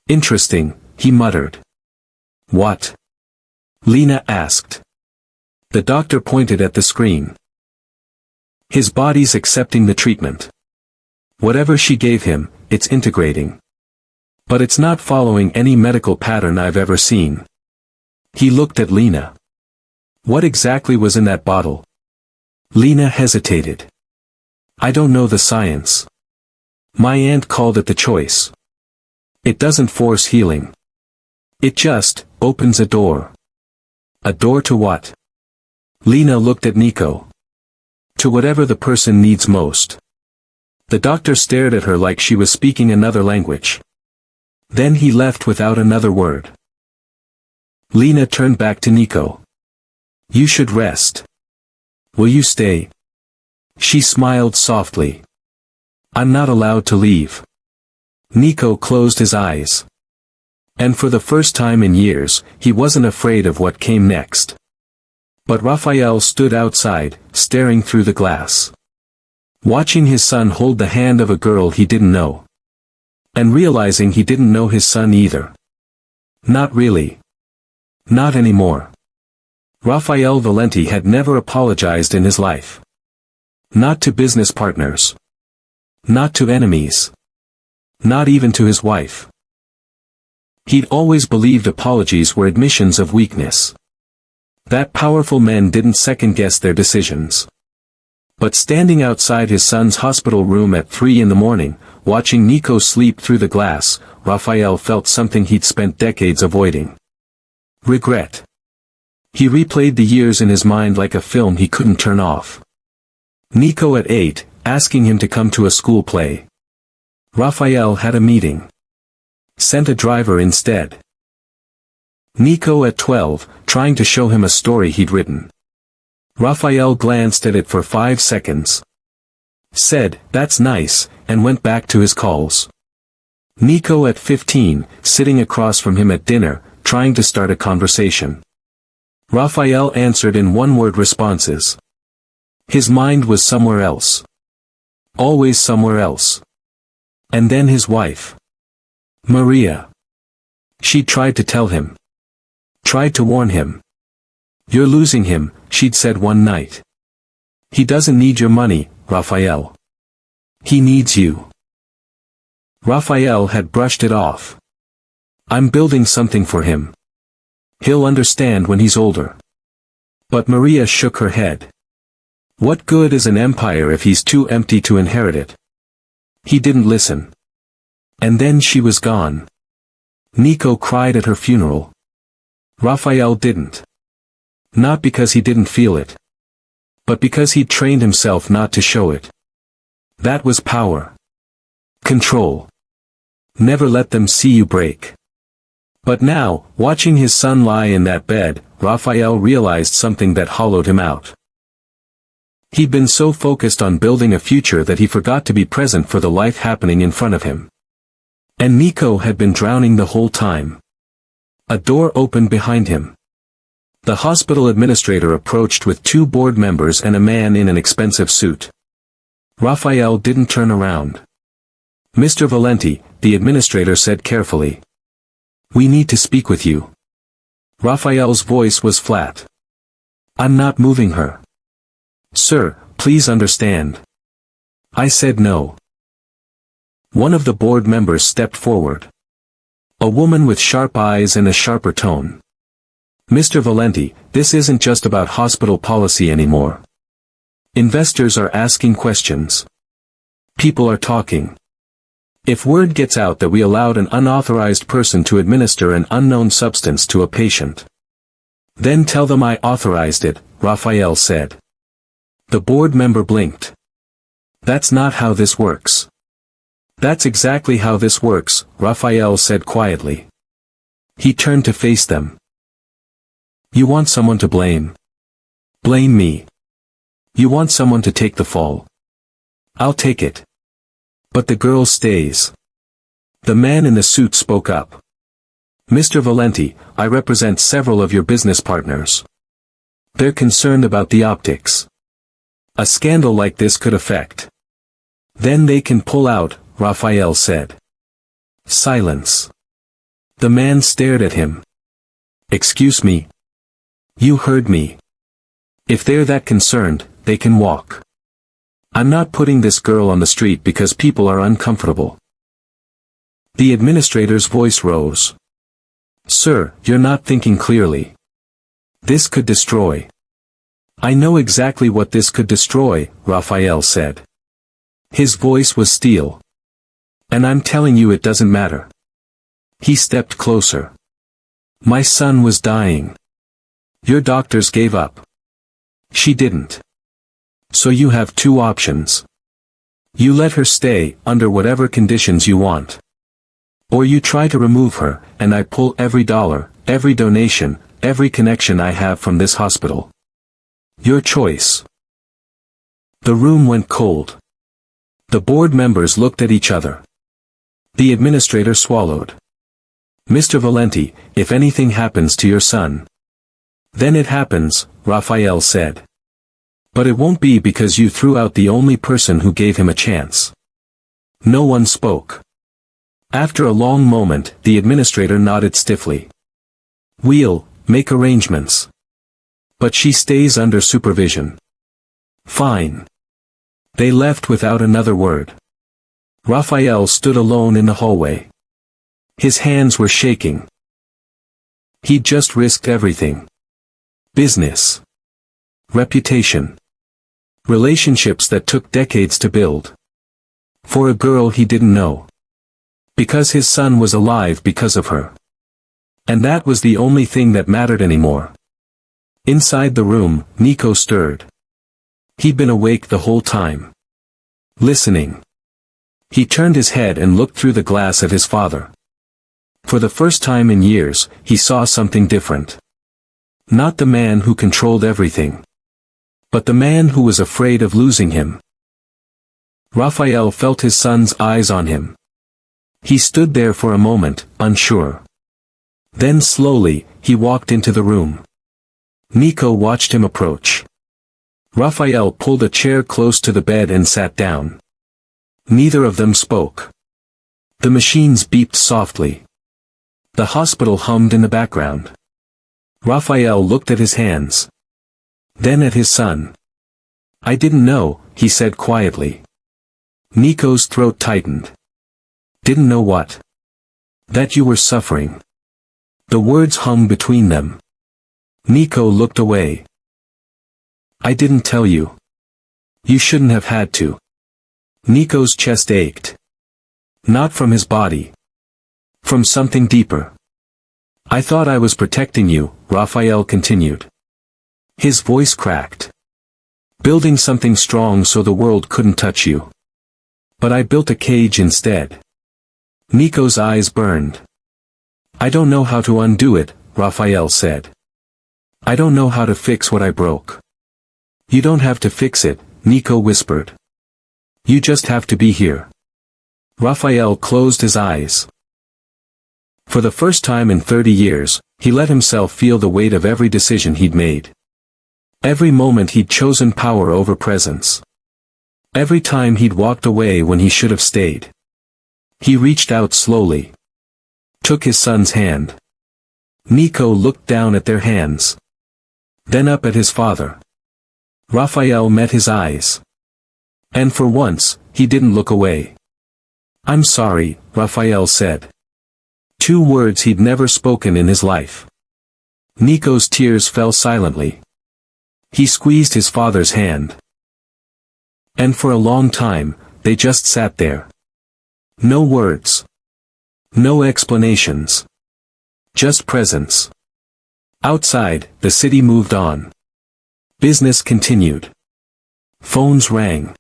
Interesting, he muttered. What? Lena asked. The doctor pointed at the screen. His body's accepting the treatment. Whatever she gave him, it's integrating. But it's not following any medical pattern I've ever seen. He looked at Lena. What exactly was in that bottle? Lena hesitated. I don't know the science. My aunt called it the choice. It doesn't force healing. It just opens a door. A door to what? Lena looked at Nico. To whatever the person needs most. The doctor stared at her like she was speaking another language. Then he left without another word. Lena turned back to Nico. You should rest. Will you stay? She smiled softly. I'm not allowed to leave. Nico closed his eyes. And for the first time in years, he wasn't afraid of what came next. But Raphael stood outside, staring through the glass. Watching his son hold the hand of a girl he didn't know. And realizing he didn't know his son either. Not really. Not anymore. Raphael Valenti had never apologized in his life. Not to business partners. Not to enemies. Not even to his wife. He'd always believed apologies were admissions of weakness. That powerful men didn't second-guess their decisions. But standing outside his son's hospital room at 3 a.m, watching Nico sleep through the glass, Raphael felt something he'd spent decades avoiding. Regret. He replayed the years in his mind like a film he couldn't turn off. Nico at 8, asking him to come to a school play. Raphael had a meeting. Sent a driver instead. Nico at 12, trying to show him a story he'd written. Raphael glanced at it for 5 seconds. Said, that's nice, and went back to his calls. Nico at 15, sitting across from him at dinner, trying to start a conversation. Raphael answered in one-word responses. His mind was somewhere else. Always somewhere else. And then his wife. Maria. She tried to tell him. Tried to warn him. You're losing him, she'd said one night. He doesn't need your money, Raphael. He needs you. Raphael had brushed it off. I'm building something for him. He'll understand when he's older. But Maria shook her head. What good is an empire if he's too empty to inherit it? He didn't listen. And then she was gone. Nico cried at her funeral. Raphael didn't. Not because he didn't feel it. But because he'd trained himself not to show it. That was power. Control. Never let them see you break. But now, watching his son lie in that bed, Raphael realized something that hollowed him out. He'd been so focused on building a future that he forgot to be present for the life happening in front of him. And Nico had been drowning the whole time. A door opened behind him. The hospital administrator approached with 2 board members and a man in an expensive suit. Raphael didn't turn around. Mr. Valenti, the administrator said carefully. We need to speak with you. Raphael's voice was flat. I'm not moving her. Sir, please understand. I said no. One of the board members stepped forward. A woman with sharp eyes and a sharper tone. Mr. Valenti, this isn't just about hospital policy anymore. Investors are asking questions. People are talking. If word gets out that we allowed an unauthorized person to administer an unknown substance to a patient, then tell them I authorized it, Raphael said. The board member blinked. That's not how this works. That's exactly how this works, Raphael said quietly. He turned to face them. You want someone to blame? Blame me. You want someone to take the fall? I'll take it. But the girl stays. The man in the suit spoke up. Mr. Valenti, I represent several of your business partners. They're concerned about the optics. A scandal like this could affect. Then they can pull out, Raphael said. Silence. The man stared at him. Excuse me. You heard me. If they're that concerned, they can walk. I'm not putting this girl on the street because people are uncomfortable. The administrator's voice rose. Sir, you're not thinking clearly. This could destroy. I know exactly what this could destroy, Raphael said. His voice was steel. And I'm telling you it doesn't matter. He stepped closer. My son was dying. Your doctors gave up. She didn't. So you have 2 options. You let her stay, under whatever conditions you want. Or you try to remove her, and I pull every dollar, every donation, every connection I have from this hospital. Your choice. The room went cold. The board members looked at each other. The administrator swallowed. Mr. Valenti, if anything happens to your son. Then it happens, Raphael said. But it won't be because you threw out the only person who gave him a chance. No one spoke. After a long moment, the administrator nodded stiffly. We'll make arrangements. But she stays under supervision. Fine. They left without another word. Raphael stood alone in the hallway. His hands were shaking. He'd just risked everything. Business. Reputation. Relationships that took decades to build. For a girl he didn't know. Because his son was alive because of her. And that was the only thing that mattered anymore. Inside the room, Nico stirred. He'd been awake the whole time. Listening. He turned his head and looked through the glass at his father. For the first time in years, he saw something different. Not the man who controlled everything. But the man who was afraid of losing him. Raphael felt his son's eyes on him. He stood there for a moment, unsure. Then slowly, he walked into the room. Nico watched him approach. Raphael pulled a chair close to the bed and sat down. Neither of them spoke. The machines beeped softly. The hospital hummed in the background. Raphael looked at his hands. Then at his son. "I didn't know," he said quietly. Nico's throat tightened. "Didn't know what?" "That you were suffering." The words hummed between them. Nico looked away. "I didn't tell you. You shouldn't have had to." Nico's chest ached. Not from his body. From something deeper. "I thought I was protecting you," Raphael continued. His voice cracked. "Building something strong so the world couldn't touch you. But I built a cage instead." Nico's eyes burned. "I don't know how to undo it," Raphael said. "I don't know how to fix what I broke." "You don't have to fix it," Nico whispered. "You just have to be here." Raphael closed his eyes. For the first time in 30 years, he let himself feel the weight of every decision he'd made. Every moment he'd chosen power over presence. Every time he'd walked away when he should have stayed. He reached out slowly. Took his son's hand. Nico looked down at their hands. Then up at his father. Raphael met his eyes. And for once, he didn't look away. "I'm sorry," Raphael said. 2 words he'd never spoken in his life. Nico's tears fell silently. He squeezed his father's hand. And for a long time, they just sat there. No words. No explanations. Just presence. Outside, the city moved on. Business continued. Phones rang.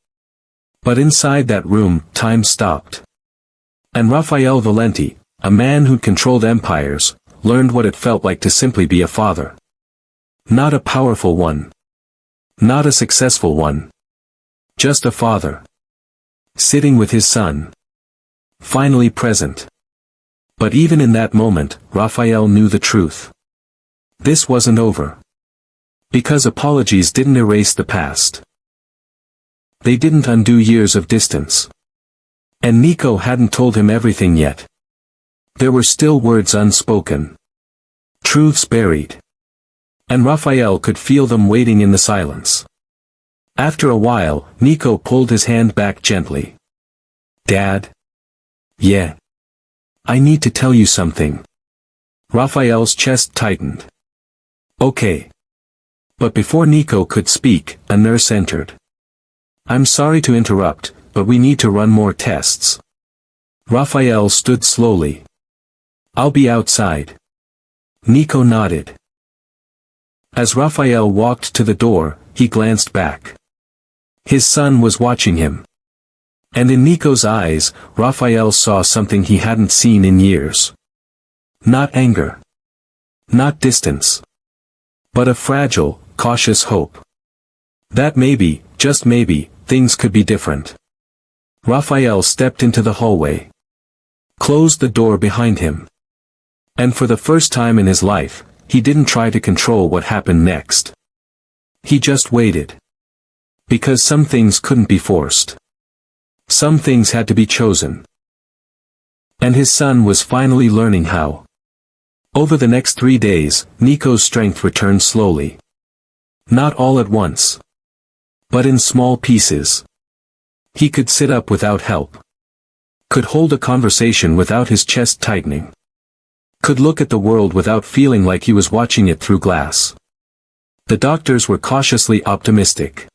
But inside that room, time stopped. And Raphael Valenti, a man who'd controlled empires, learned what it felt like to simply be a father. Not a powerful one. Not a successful one. Just a father. Sitting with his son. Finally present. But even in that moment, Raphael knew the truth. This wasn't over. Because apologies didn't erase the past. They didn't undo years of distance. And Nico hadn't told him everything yet. There were still words unspoken. Truths buried. And Raphael could feel them waiting in the silence. After a while, Nico pulled his hand back gently. "Dad?" "Yeah. I need to tell you something." Raphael's chest tightened. "Okay." But before Nico could speak, a nurse entered. "I'm sorry to interrupt, but we need to run more tests." Raphael stood slowly. "I'll be outside." Nico nodded. As Raphael walked to the door, he glanced back. His son was watching him. And in Nico's eyes, Raphael saw something he hadn't seen in years. Not anger. Not distance. But a fragile, cautious hope. That maybe, just maybe, things could be different. Raphael stepped into the hallway. Closed the door behind him. And for the first time in his life, he didn't try to control what happened next. He just waited. Because some things couldn't be forced. Some things had to be chosen. And his son was finally learning how. Over the next 3 days, Nico's strength returned slowly. Not all at once. But in small pieces. He could sit up without help. Could hold a conversation without his chest tightening. Could look at the world without feeling like he was watching it through glass. The doctors were cautiously optimistic.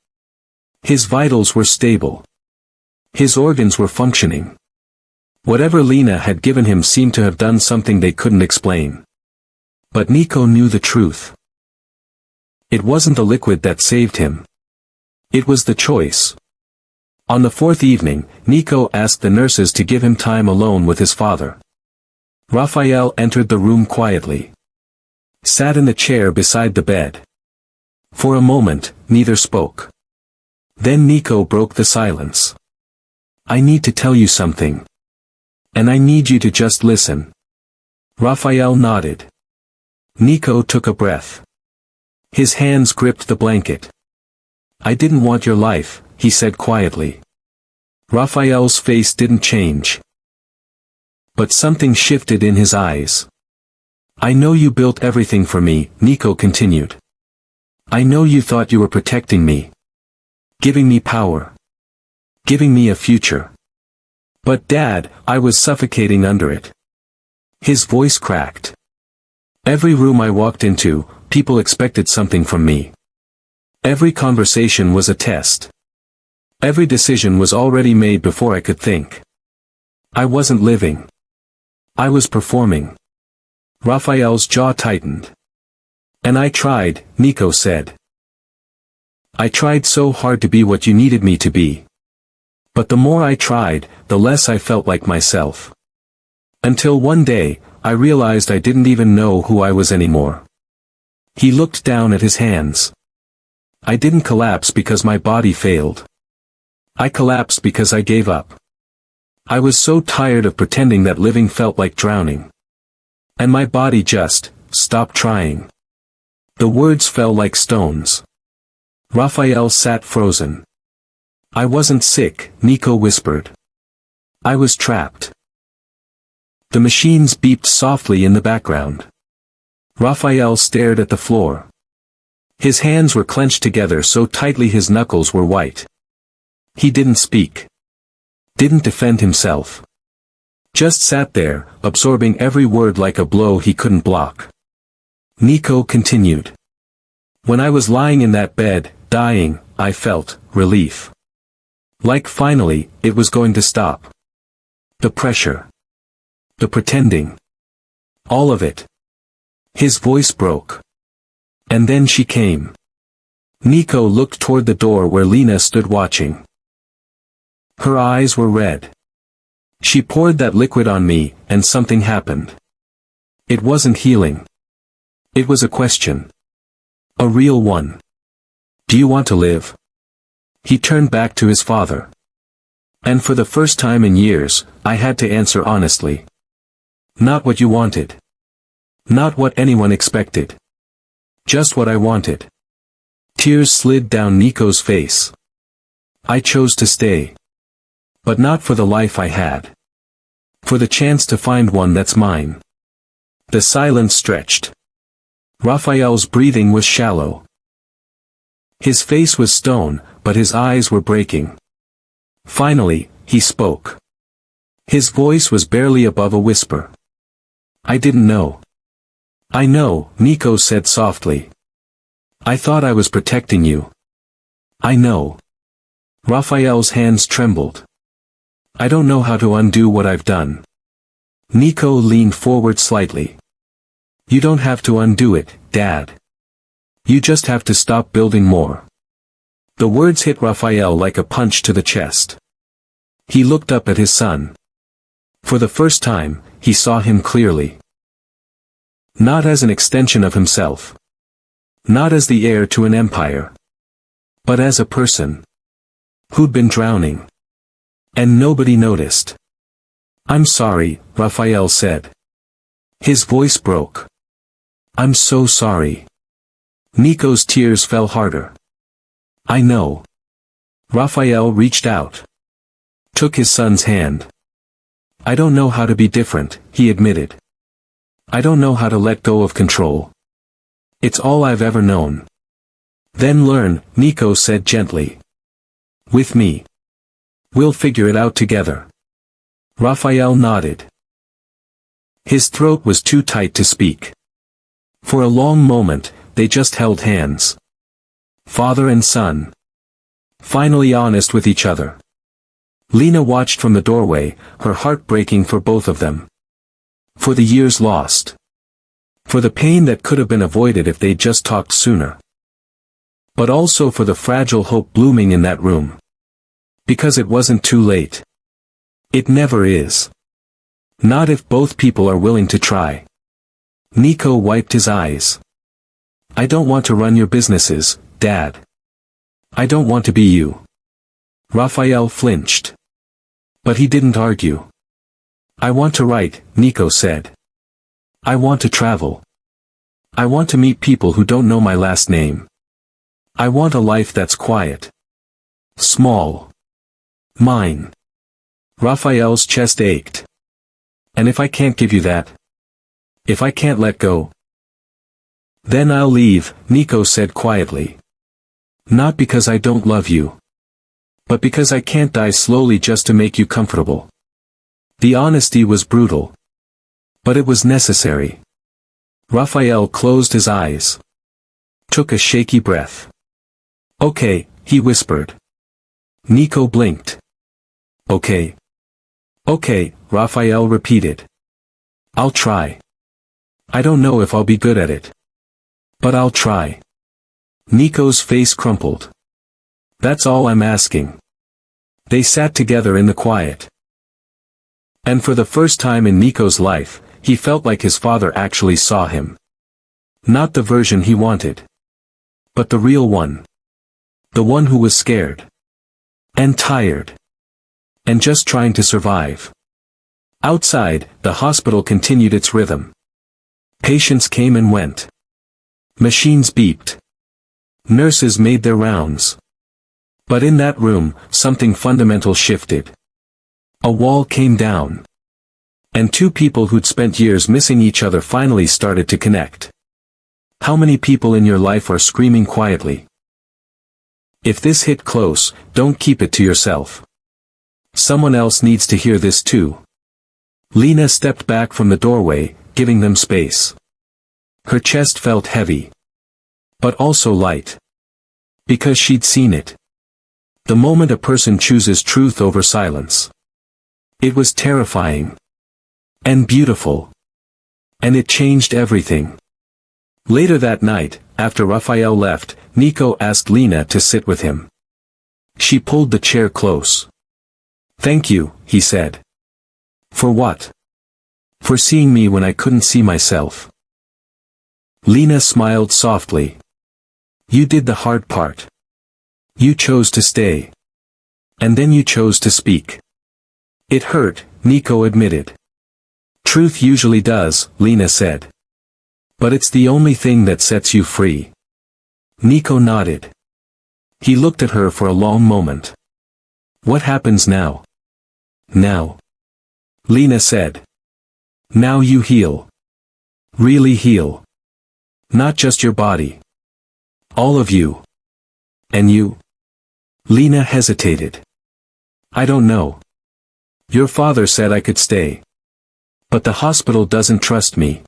His vitals were stable. His organs were functioning. Whatever Lena had given him seemed to have done something they couldn't explain. But Nico knew the truth. It wasn't the liquid that saved him. It was the choice. On the 4th evening, Nico asked the nurses to give him time alone with his father. Raphael entered the room quietly. Sat in the chair beside the bed. For a moment, neither spoke. Then Nico broke the silence. "I need to tell you something. And I need you to just listen." Raphael nodded. Nico took a breath. His hands gripped the blanket. "I didn't want your life," he said quietly. Raphael's face didn't change. But something shifted in his eyes. I know you built everything for me, Nico continued. I know you thought you were protecting me. Giving me power. Giving me a future. But Dad, I was suffocating under it. His voice cracked. Every room I walked into, people expected something from me. Every conversation was a test. Every decision was already made before I could think. I wasn't living. I was performing. Raphael's jaw tightened. And I tried, Nico said. I tried so hard to be what you needed me to be. But the more I tried, the less I felt like myself. Until one day, I realized I didn't even know who I was anymore. He looked down at his hands. I didn't collapse because my body failed. I collapsed because I gave up. I was so tired of pretending that living felt like drowning. And my body just stopped trying. The words fell like stones. Raphael sat frozen. I wasn't sick, Nico whispered. I was trapped. The machines beeped softly in the background. Raphael stared at the floor. His hands were clenched together so tightly his knuckles were white. He didn't speak. Didn't defend himself. Just sat there, absorbing every word like a blow he couldn't block. Nico continued. When I was lying in that bed, dying, I felt relief. Like finally, it was going to stop. The pressure. The pretending. All of it. His voice broke. And then she came. Nico looked toward the door where Lena stood watching. Her eyes were red. She poured that liquid on me, and something happened. It wasn't healing. It was a question. A real one. Do you want to live? He turned back to his father. And for the first time in years, I had to answer honestly. Not what you wanted. Not what anyone expected. Just what I wanted. Tears slid down Nico's face. I chose to stay. But not for the life I had. For the chance to find one that's mine. The silence stretched. Raphael's breathing was shallow. His face was stone, but his eyes were breaking. Finally, he spoke. His voice was barely above a whisper. I didn't know. I know, Nico said softly. I thought I was protecting you. I know. Raphael's hands trembled. I don't know how to undo what I've done. Nico leaned forward slightly. You don't have to undo it, Dad. You just have to stop building more. The words hit Raphael like a punch to the chest. He looked up at his son. For the first time, he saw him clearly. Not as an extension of himself. Not as the heir to an empire. But as a person. Who'd been drowning. And nobody noticed. I'm sorry, Raphael said. His voice broke. I'm so sorry. Nico's tears fell harder. I know. Raphael reached out. Took his son's hand. I don't know how to be different, he admitted. I don't know how to let go of control. It's all I've ever known. Then learn, Nico said gently. With me. We'll figure it out together. Raphael nodded. His throat was too tight to speak. For a long moment, they just held hands. Father and son. Finally honest with each other. Lena watched from the doorway, her heart breaking for both of them. For the years lost. For the pain that could have been avoided if they'd just talked sooner. But also for the fragile hope blooming in that room. Because it wasn't too late. It never is. Not if both people are willing to try. Nico wiped his eyes. I don't want to run your businesses, Dad. I don't want to be you. Raphael flinched. But he didn't argue. I want to write, Nico said. I want to travel. I want to meet people who don't know my last name. I want a life that's quiet. Small. Mine. Raphael's chest ached. And if I can't give you that? If I can't let go, then I'll leave, Nico said quietly. Not because I don't love you, but because I can't die slowly just to make you comfortable. The honesty was brutal, but it was necessary. Raphael closed his eyes, took a shaky breath. Okay, he whispered. Nico blinked. Okay. Okay, Raphael repeated. I'll try. I don't know if I'll be good at it, but I'll try. Nico's face crumpled. That's all I'm asking. They sat together in the quiet. And for the first time in Nico's life, he felt like his father actually saw him. Not the version he wanted, but the real one. The one who was scared. And tired. And just trying to survive. Outside, the hospital continued its rhythm. Patients came and went. Machines beeped. Nurses made their rounds. But in that room, something fundamental shifted. A wall came down. And two people who'd spent years missing each other finally started to connect. How many people in your life are screaming quietly? If this hit close, don't keep it to yourself. Someone else needs to hear this too. Lena stepped back from the doorway, giving them space. Her chest felt heavy. But also light. Because she'd seen it. The moment a person chooses truth over silence. It was terrifying. And beautiful. And it changed everything. Later that night, after Raphael left, Nico asked Lena to sit with him. She pulled the chair close. Thank you, he said. For what? For seeing me when I couldn't see myself. Lena smiled softly. You did the hard part. You chose to stay. And then you chose to speak. It hurt, Nico admitted. Truth usually does, Lena said. But it's the only thing that sets you free. Nico nodded. He looked at her for a long moment. What happens now? Now. Lena said. Now you heal. Really heal. Not just your body. All of you. And you? Lena hesitated. I don't know. Your father said I could stay. But the hospital doesn't trust me.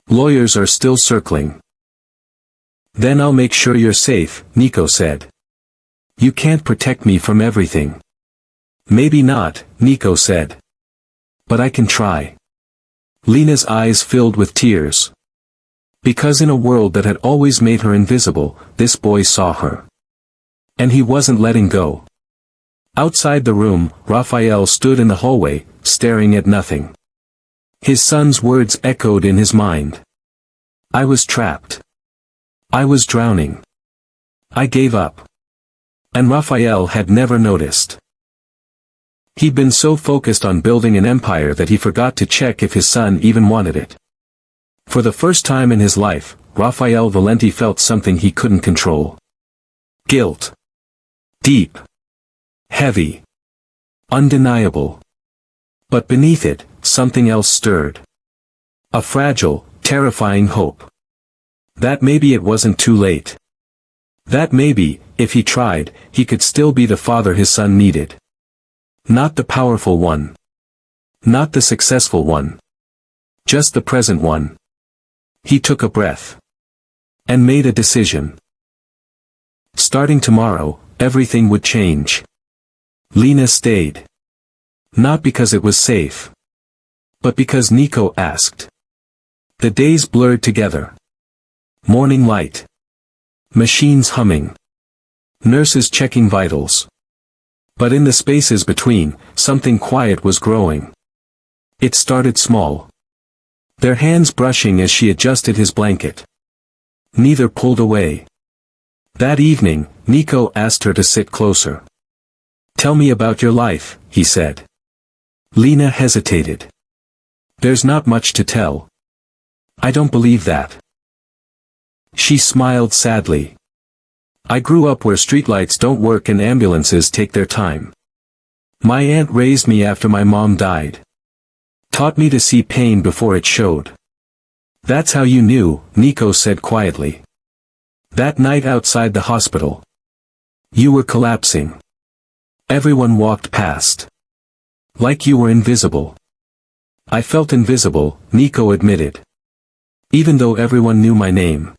Lawyers are still circling. Then I'll make sure you're safe, Nico said. You can't protect me from everything. Maybe not, Nico said. But I can try. Lena's eyes filled with tears. Because in a world that had always made her invisible, this boy saw her. And he wasn't letting go. Outside the room, Raphael stood in the hallway, staring at nothing. His son's words echoed in his mind. I was trapped. I was drowning. I gave up. And Raphael had never noticed. He'd been so focused on building an empire that he forgot to check if his son even wanted it. For the first time in his life, Raphael Valenti felt something he couldn't control. Guilt. Deep. Heavy. Undeniable. But beneath it, something else stirred. A fragile, terrifying hope. That maybe it wasn't too late. That maybe, if he tried, he could still be the father his son needed. Not the powerful one. Not the successful one. Just the present one. He took a breath. And made a decision. Starting tomorrow, everything would change. Lena stayed. Not because it was safe. But because Nico asked. The days blurred together. Morning light. Machines humming. Nurses checking vitals. But in the spaces between, something quiet was growing. It started small. Their hands brushing as she adjusted his blanket. Neither pulled away. That evening, Nico asked her to sit closer. Tell me about your life, he said. Lena hesitated. There's not much to tell. I don't believe that. She smiled sadly. I grew up where streetlights don't work and ambulances take their time. My aunt raised me after my mom died. Taught me to see pain before it showed. That's how you knew, Nico said quietly. That night outside the hospital. You were collapsing. Everyone walked past. Like you were invisible. I felt invisible, Nico admitted. Even though everyone knew my name.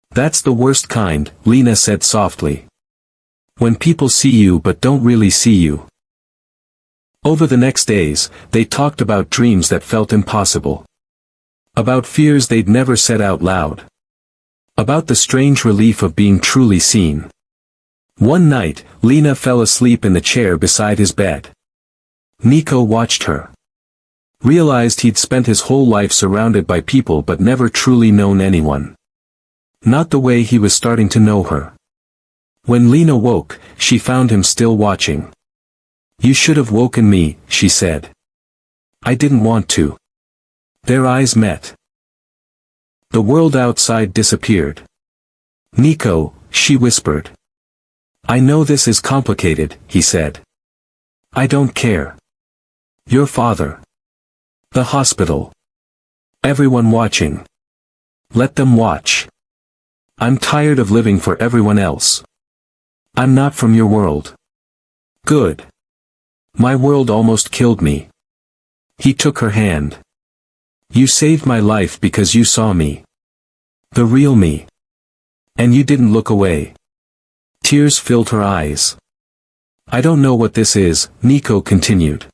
That's the worst kind, Lena said softly. When people see you but don't really see you. Over the next days, they talked about dreams that felt impossible. About fears they'd never said out loud. About the strange relief of being truly seen. One night, Lena fell asleep in the chair beside his bed. Nico watched her. Realized he'd spent his whole life surrounded by people but never truly known anyone. Not the way he was starting to know her. When Lena woke, she found him still watching. You should have woken me, she said. I didn't want to. Their eyes met. The world outside disappeared. Nico, she whispered. I know this is complicated, he said. I don't care. Your father. The hospital. Everyone watching. Let them watch. I'm tired of living for everyone else. I'm not from your world. Good. My world almost killed me. He took her hand. You saved my life because you saw me. The real me. And you didn't look away. Tears filled her eyes. I don't know what this is, Nico continued.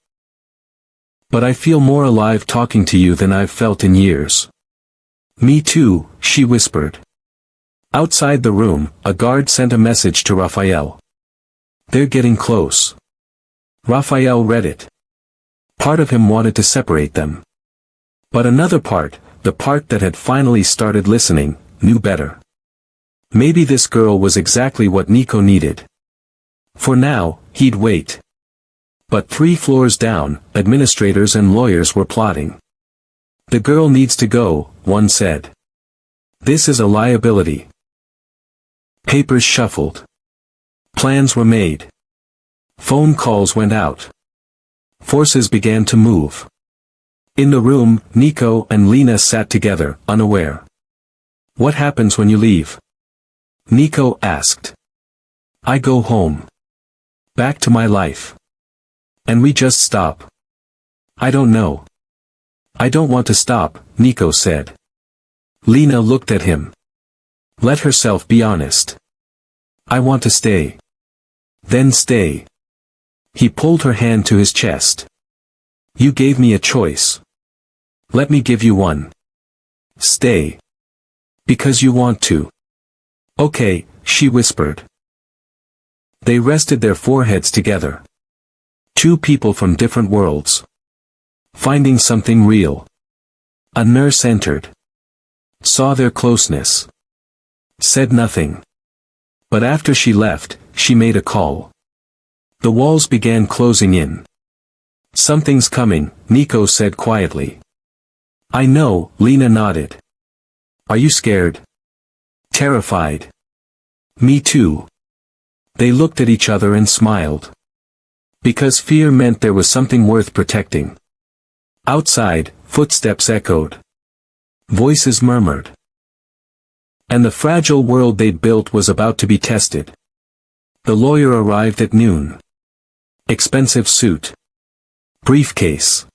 But I feel more alive talking to you than I've felt in years. Me too, she whispered. Outside the room, a guard sent a message to Raphael. They're getting close. Raphael read it. Part of him wanted to separate them. But another part, the part that had finally started listening, knew better. Maybe this girl was exactly what Nico needed. For now, he'd wait. But 3 floors down, administrators and lawyers were plotting. The girl needs to go, one said. This is a liability. Papers shuffled. Plans were made. Phone calls went out. Forces began to move. In the room, Nico and Lena sat together, unaware. What happens when you leave? Nico asked. I go home. Back to my life. And we just stop. I don't know. I don't want to stop, Nico said. Lena looked at him. Let herself be honest. I want to stay. Then stay. He pulled her hand to his chest. You gave me a choice. Let me give you one. Stay. Because you want to. Okay, she whispered. They rested their foreheads together. 2 people from different worlds. Finding something real. A nurse entered. Saw their closeness. Said nothing. But after she left, she made a call. The walls began closing in. Something's coming, Nico said quietly. I know, Lena nodded. Are you scared? Terrified. Me too. They looked at each other and smiled. Because fear meant there was something worth protecting. Outside, footsteps echoed. Voices murmured. And the fragile world they'd built was about to be tested. The lawyer arrived at noon. Expensive suit. Briefcase.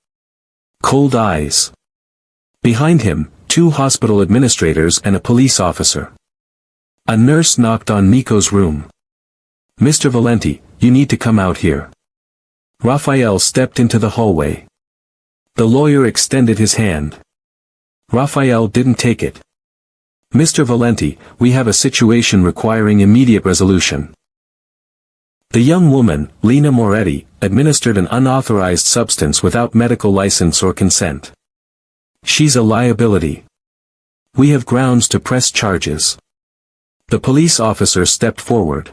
Cold eyes. Behind him, 2 hospital administrators and a police officer. A nurse knocked on Nico's room. Mr. Valenti, you need to come out here. Raphael stepped into the hallway. The lawyer extended his hand. Raphael didn't take it. Mr. Valenti, we have a situation requiring immediate resolution. The young woman, Lena Moretti, administered an unauthorized substance without medical license or consent. She's a liability. We have grounds to press charges. The police officer stepped forward.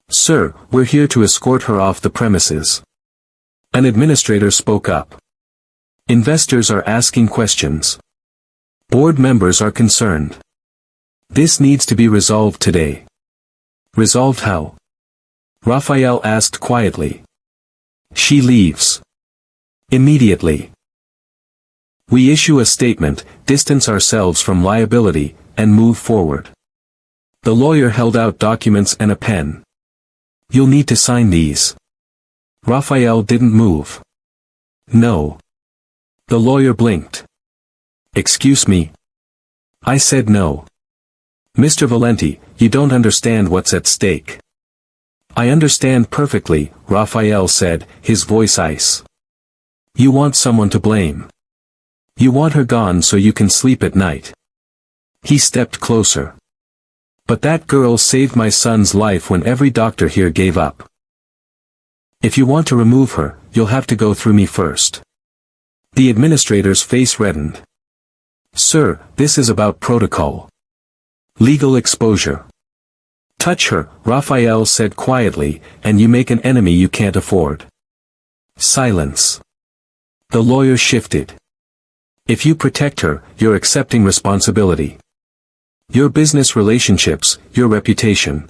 Sir, we're here to escort her off the premises. An administrator spoke up. Investors are asking questions. Board members are concerned. This needs to be resolved today. Resolved how? Raphael asked quietly. She leaves. Immediately. We issue a statement, distance ourselves from liability, and move forward. The lawyer held out documents and a pen. You'll need to sign these. Raphael didn't move. No. The lawyer blinked. Excuse me? I said no. Mr. Valenti, you don't understand what's at stake. I understand perfectly, Raphael said, his voice ice. You want someone to blame. You want her gone so you can sleep at night. He stepped closer. But that girl saved my son's life when every doctor here gave up. If you want to remove her, you'll have to go through me first. The administrator's face reddened. Sir, this is about protocol. Legal exposure. Touch her, Raphael said quietly, and you make an enemy you can't afford. Silence. The lawyer shifted. If you protect her, you're accepting responsibility. Your business relationships, your reputation.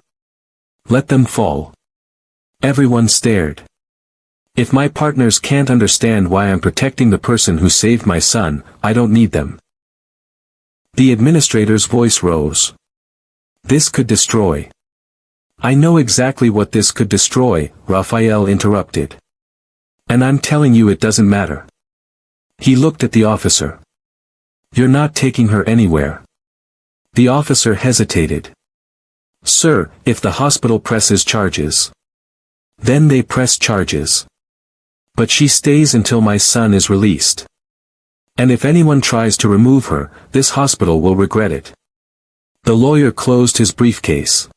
Let them fall. Everyone stared. If my partners can't understand why I'm protecting the person who saved my son, I don't need them. The administrator's voice rose. This could destroy. I know exactly what this could destroy, Raphael interrupted. And I'm telling you it doesn't matter. He looked at the officer. You're not taking her anywhere. The officer hesitated. Sir, if the hospital presses charges. Then they press charges. But she stays until my son is released. And if anyone tries to remove her, this hospital will regret it. The lawyer closed his briefcase.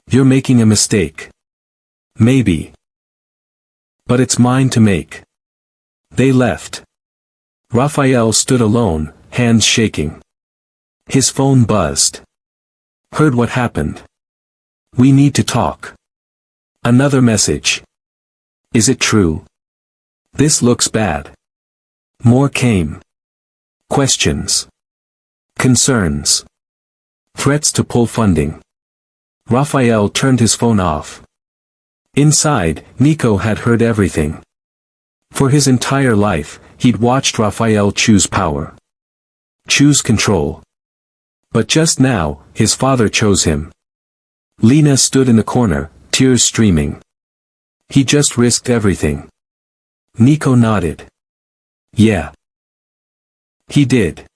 You're making a mistake. Maybe. But it's mine to make. They left. Raphael stood alone, hands shaking. His phone buzzed. Heard what happened. We need to talk. Another message. Is it true? This looks bad. More came. Questions. Concerns. Threats to pull funding. Raphael turned his phone off. Inside, Nico had heard everything. For his entire life, he'd watched Raphael choose power. Choose control. But just now, his father chose him. Lena stood in the corner, tears streaming. He just risked everything. Nico nodded. Yeah. He did.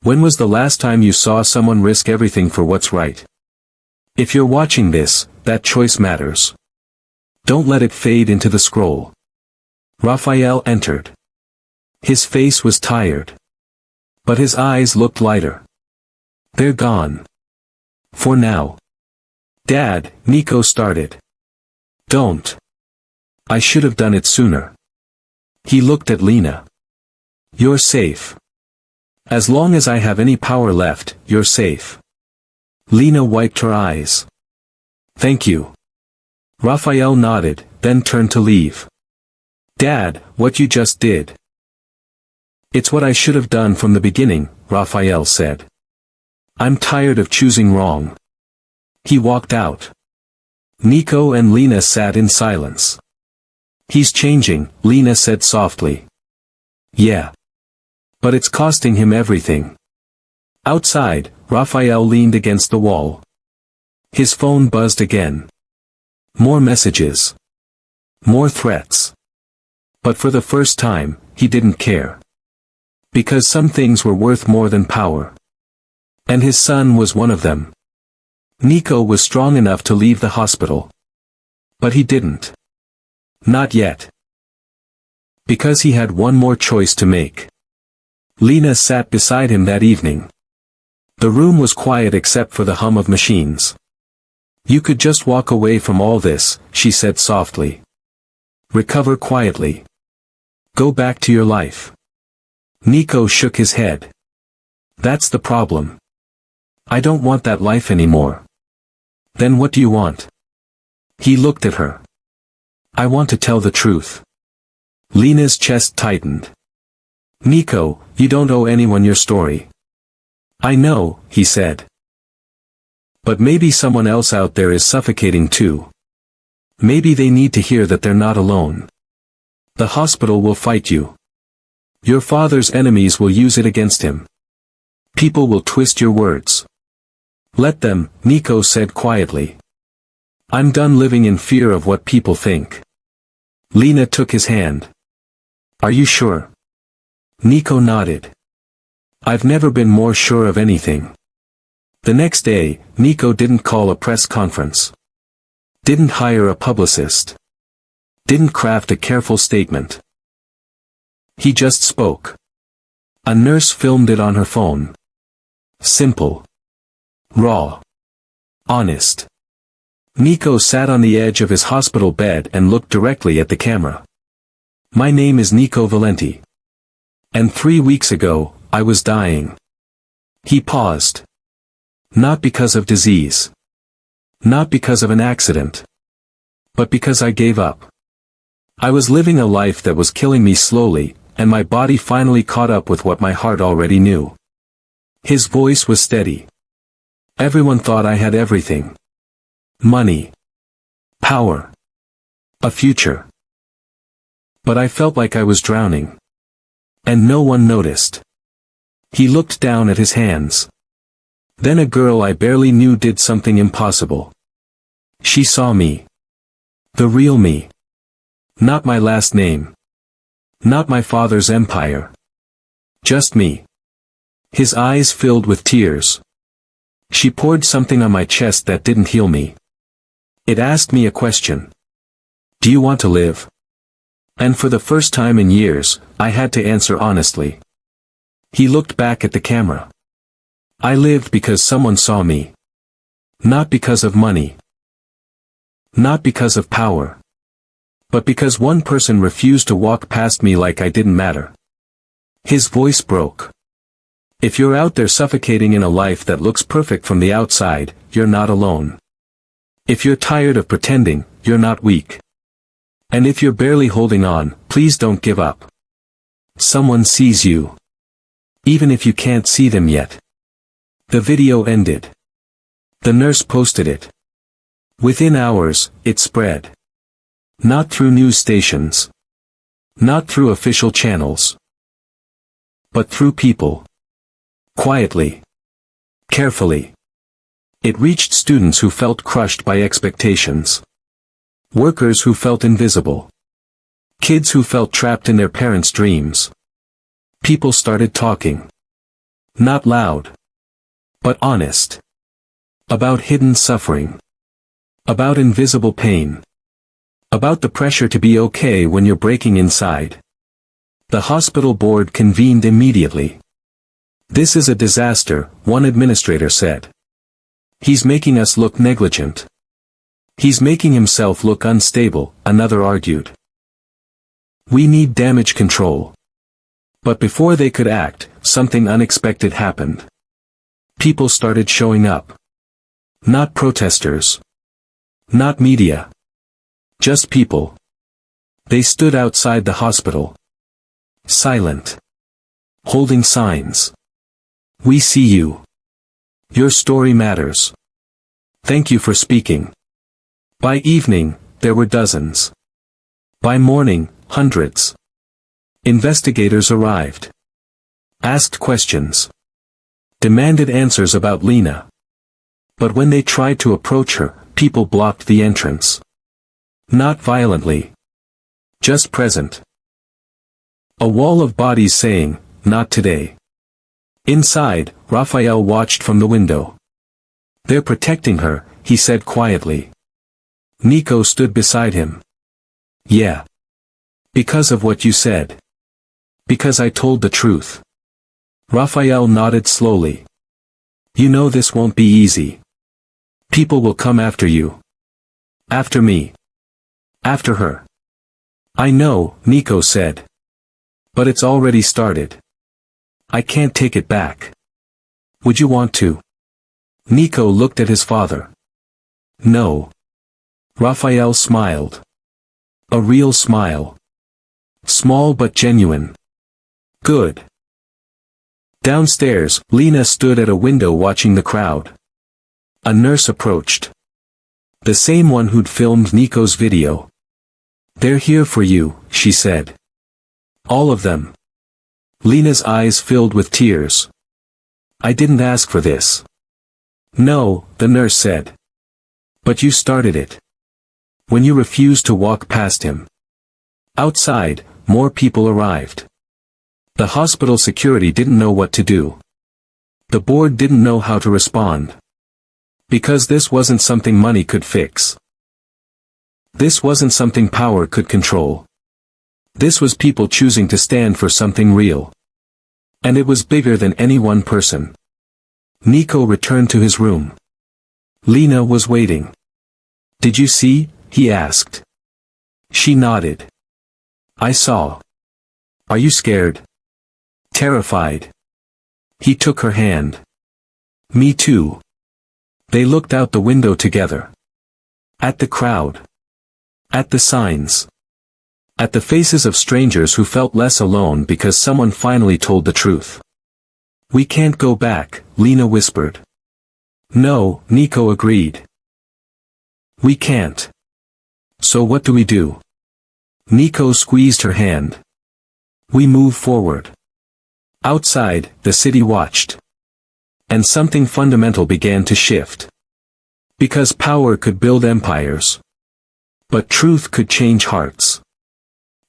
When was the last time you saw someone risk everything for what's right? If you're watching this, that choice matters. Don't let it fade into the scroll. Raphael entered. His face was tired. But his eyes looked lighter. They're gone. For now. Dad, Nico started. Don't. I should have done it sooner. He looked at Lena. You're safe. As long as I have any power left, you're safe. Lena wiped her eyes. Thank you. Raphael nodded, then turned to leave. Dad, what you just did. It's what I should have done from the beginning, Raphael said. I'm tired of choosing wrong. He walked out. Nico and Lena sat in silence. He's changing, Lena said softly. Yeah. But it's costing him everything. Outside, Raphael leaned against the wall. His phone buzzed again. More messages. More threats. But for the first time, he didn't care. Because some things were worth more than power. And his son was one of them. Nico was strong enough to leave the hospital. But he didn't. Not yet. Because he had one more choice to make. Lena sat beside him that evening. The room was quiet except for the hum of machines. You could just walk away from all this, she said softly. Recover quietly. Go back to your life. Nico shook his head. That's the problem. I don't want that life anymore. Then what do you want? He looked at her. I want to tell the truth. Lena's chest tightened. Nico, you don't owe anyone your story. I know, he said. But maybe someone else out there is suffocating too. Maybe they need to hear that they're not alone. The hospital will fight you. Your father's enemies will use it against him. People will twist your words. Let them, Nico said quietly. I'm done living in fear of what people think. Lena took his hand. Are you sure? Nico nodded. I've never been more sure of anything. The next day, Nico didn't call a press conference. Didn't hire a publicist. Didn't craft a careful statement. He just spoke. A nurse filmed it on her phone. Simple. Raw. Honest. Nico sat on the edge of his hospital bed and looked directly at the camera. My name is Nico Valenti. And 3 weeks ago, I was dying. He paused. Not because of disease. Not because of an accident. But because I gave up. I was living a life that was killing me slowly, and my body finally caught up with what my heart already knew. His voice was steady. Everyone thought I had everything. Money. Power. A future. But I felt like I was drowning. And no one noticed. He looked down at his hands. Then a girl I barely knew did something impossible. She saw me. The real me. Not my last name. Not my father's empire. Just me. His eyes filled with tears. She poured something on my chest that didn't heal me. It asked me a question. Do you want to live? And for the first time in years, I had to answer honestly. He looked back at the camera. I lived because someone saw me. Not because of money. Not because of power. But because one person refused to walk past me like I didn't matter. His voice broke. If you're out there suffocating in a life that looks perfect from the outside, you're not alone. If you're tired of pretending, you're not weak. And if you're barely holding on, please don't give up. Someone sees you. Even if you can't see them yet. The video ended. The nurse posted it. Within hours, it spread. Not through news stations. Not through official channels. But through people. Quietly. Carefully. It reached students who felt crushed by expectations. Workers who felt invisible. Kids who felt trapped in their parents' dreams. People started talking. Not loud. But honest. About hidden suffering. About invisible pain. About the pressure to be okay when you're breaking inside. The hospital board convened immediately. This is a disaster, one administrator said. He's making us look negligent. He's making himself look unstable, another argued. We need damage control. But before they could act, something unexpected happened. People started showing up. Not protesters. Not media. Just people. They stood outside the hospital. Silent. Holding signs. We see you. Your story matters. Thank you for speaking. By evening, there were dozens. By morning, hundreds. Investigators arrived. Asked questions. Demanded answers about Lena. But when they tried to approach her, people blocked the entrance. Not violently. Just present. A wall of bodies saying, not today. Inside, Raphael watched from the window. They're protecting her, he said quietly. Nico stood beside him. Yeah. Because of what you said. Because I told the truth. Raphael nodded slowly. You know this won't be easy. People will come after you. After me. After her. I know, Nico said. But it's already started. I can't take it back. Would you want to? Nico looked at his father. No. Raphael smiled. A real smile. Small but genuine. Good. Downstairs, Lena stood at a window watching the crowd. A nurse approached. The same one who'd filmed Nico's video. They're here for you, she said. All of them. Lena's eyes filled with tears. I didn't ask for this. No, the nurse said. But you started it. When you refused to walk past him. Outside, more people arrived. The hospital security didn't know what to do. The board didn't know how to respond. Because this wasn't something money could fix. This wasn't something power could control. This was people choosing to stand for something real. And it was bigger than any one person. Nico returned to his room. Lena was waiting. Did you see? He asked. She nodded. I saw. Are you scared? Terrified. He took her hand. Me too. They looked out the window together. At the crowd. At the signs. At the faces of strangers who felt less alone because someone finally told the truth. We can't go back, Lena whispered. No, Nico agreed. We can't. So what do we do? Nico squeezed her hand. We move forward. Outside, the city watched. And something fundamental began to shift. Because power could build empires. But truth could change hearts.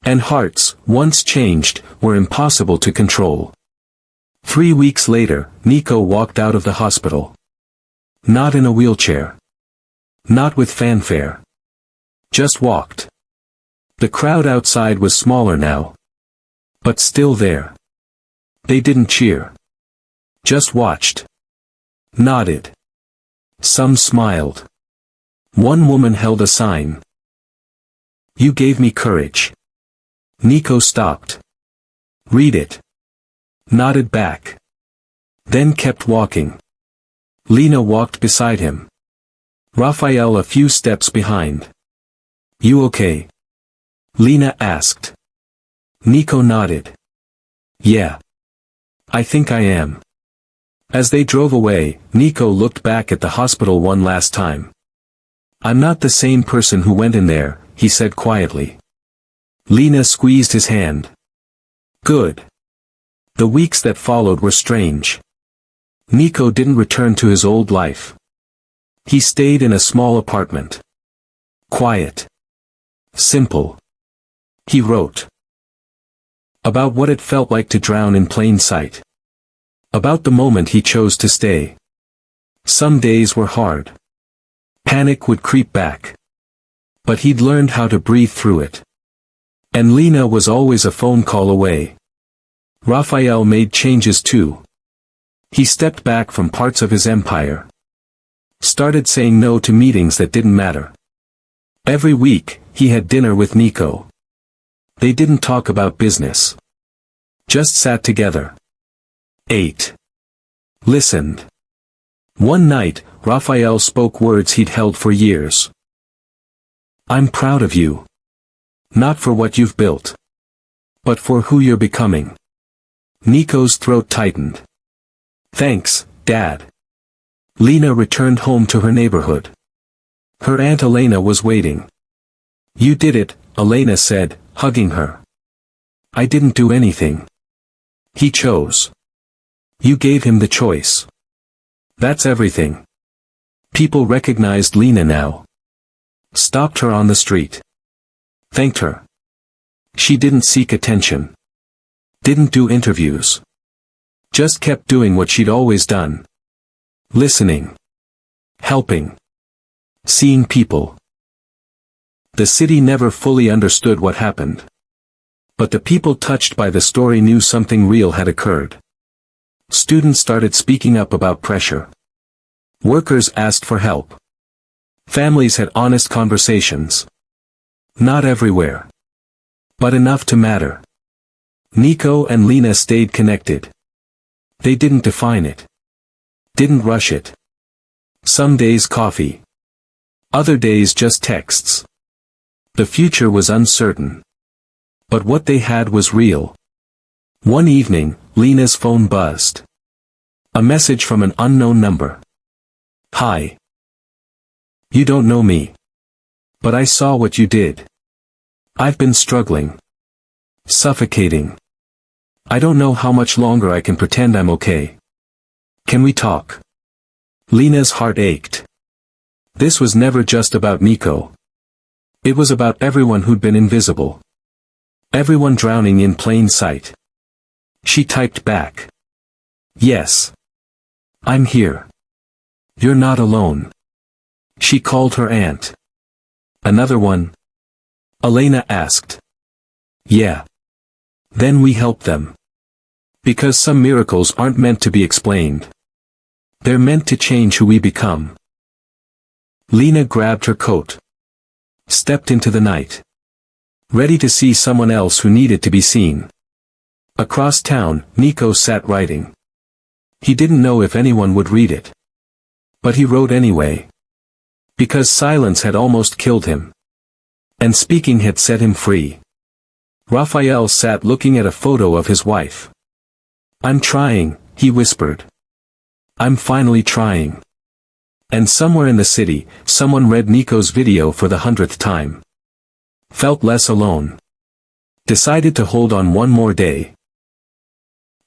And hearts, once changed, were impossible to control. 3 weeks later, Nico walked out of the hospital. Not in a wheelchair. Not with fanfare. Just walked. The crowd outside was smaller now. But still there. They didn't cheer. Just watched. Nodded. Some smiled. One woman held a sign. You gave me courage. Nico stopped. Read it. Nodded back. Then kept walking. Lena walked beside him. Raphael a few steps behind. You okay? Lena asked. Nico nodded. Yeah. I think I am. As they drove away, Nico looked back at the hospital one last time. I'm not the same person who went in there, he said quietly. Lena squeezed his hand. Good. The weeks that followed were strange. Nico didn't return to his old life. He stayed in a small apartment. Quiet. Simple. He wrote. About what it felt like to drown in plain sight. About the moment he chose to stay. Some days were hard. Panic would creep back. But he'd learned how to breathe through it. And Lena was always a phone call away. Raphael made changes too. He stepped back from parts of his empire. Started saying no to meetings that didn't matter. Every week, he had dinner with Nico. They didn't talk about business. Just sat together. Ate. Listened. One night, Raphael spoke words he'd held for years. I'm proud of you. Not for what you've built. But for who you're becoming. Nico's throat tightened. Thanks, Dad. Lena returned home to her neighborhood. Her Aunt Elena was waiting. You did it, Elena said, hugging her. I didn't do anything. He chose. You gave him the choice. That's everything. People recognized Lena now. Stopped her on the street. Thanked her. She didn't seek attention. Didn't do interviews. Just kept doing what she'd always done. Listening. Helping. Seeing people. The city never fully understood what happened. But the people touched by the story knew something real had occurred. Students started speaking up about pressure. Workers asked for help. Families had honest conversations. Not everywhere. But enough to matter. Nico and Lena stayed connected. They didn't define it. Didn't rush it. Some days coffee. Other days just texts. The future was uncertain. But what they had was real. One evening, Lena's phone buzzed. A message from an unknown number. Hi. You don't know me. But I saw what you did. I've been struggling. Suffocating. I don't know how much longer I can pretend I'm okay. Can we talk? Lena's heart ached. This was never just about Nico. It was about everyone who'd been invisible. Everyone drowning in plain sight. She typed back. Yes. I'm here. You're not alone. She called her aunt. Another one? Elena asked. Yeah. Then we help them. Because some miracles aren't meant to be explained. They're meant to change who we become. Lena grabbed her coat. Stepped into the night. Ready to see someone else who needed to be seen. Across town, Nico sat writing. He didn't know if anyone would read it. But he wrote anyway. Because silence had almost killed him. And speaking had set him free. Raphael sat looking at a photo of his wife. I'm trying, he whispered. I'm finally trying. And somewhere in the city, someone read Nico's video for the 100th time. Felt less alone. Decided to hold on one more day.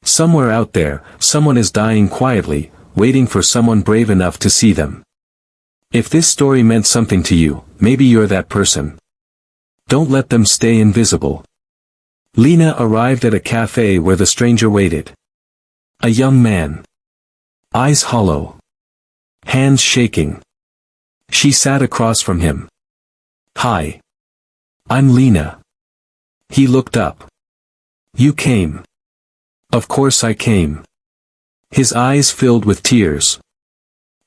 Somewhere out there, someone is dying quietly, waiting for someone brave enough to see them. If this story meant something to you, maybe you're that person. Don't let them stay invisible. Lena arrived at a cafe where the stranger waited. A young man. Eyes hollow. Hands shaking. She sat across from him. Hi. I'm Lena. He looked up. You came. Of course I came. His eyes filled with tears.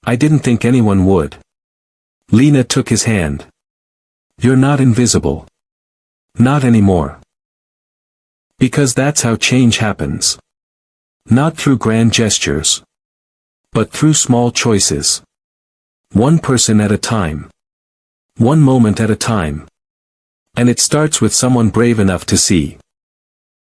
I didn't think anyone would. Lena took his hand. You're not invisible. Not anymore. Because that's how change happens. Not through grand gestures. But through small choices. One person at a time. One moment at a time. And it starts with someone brave enough to see.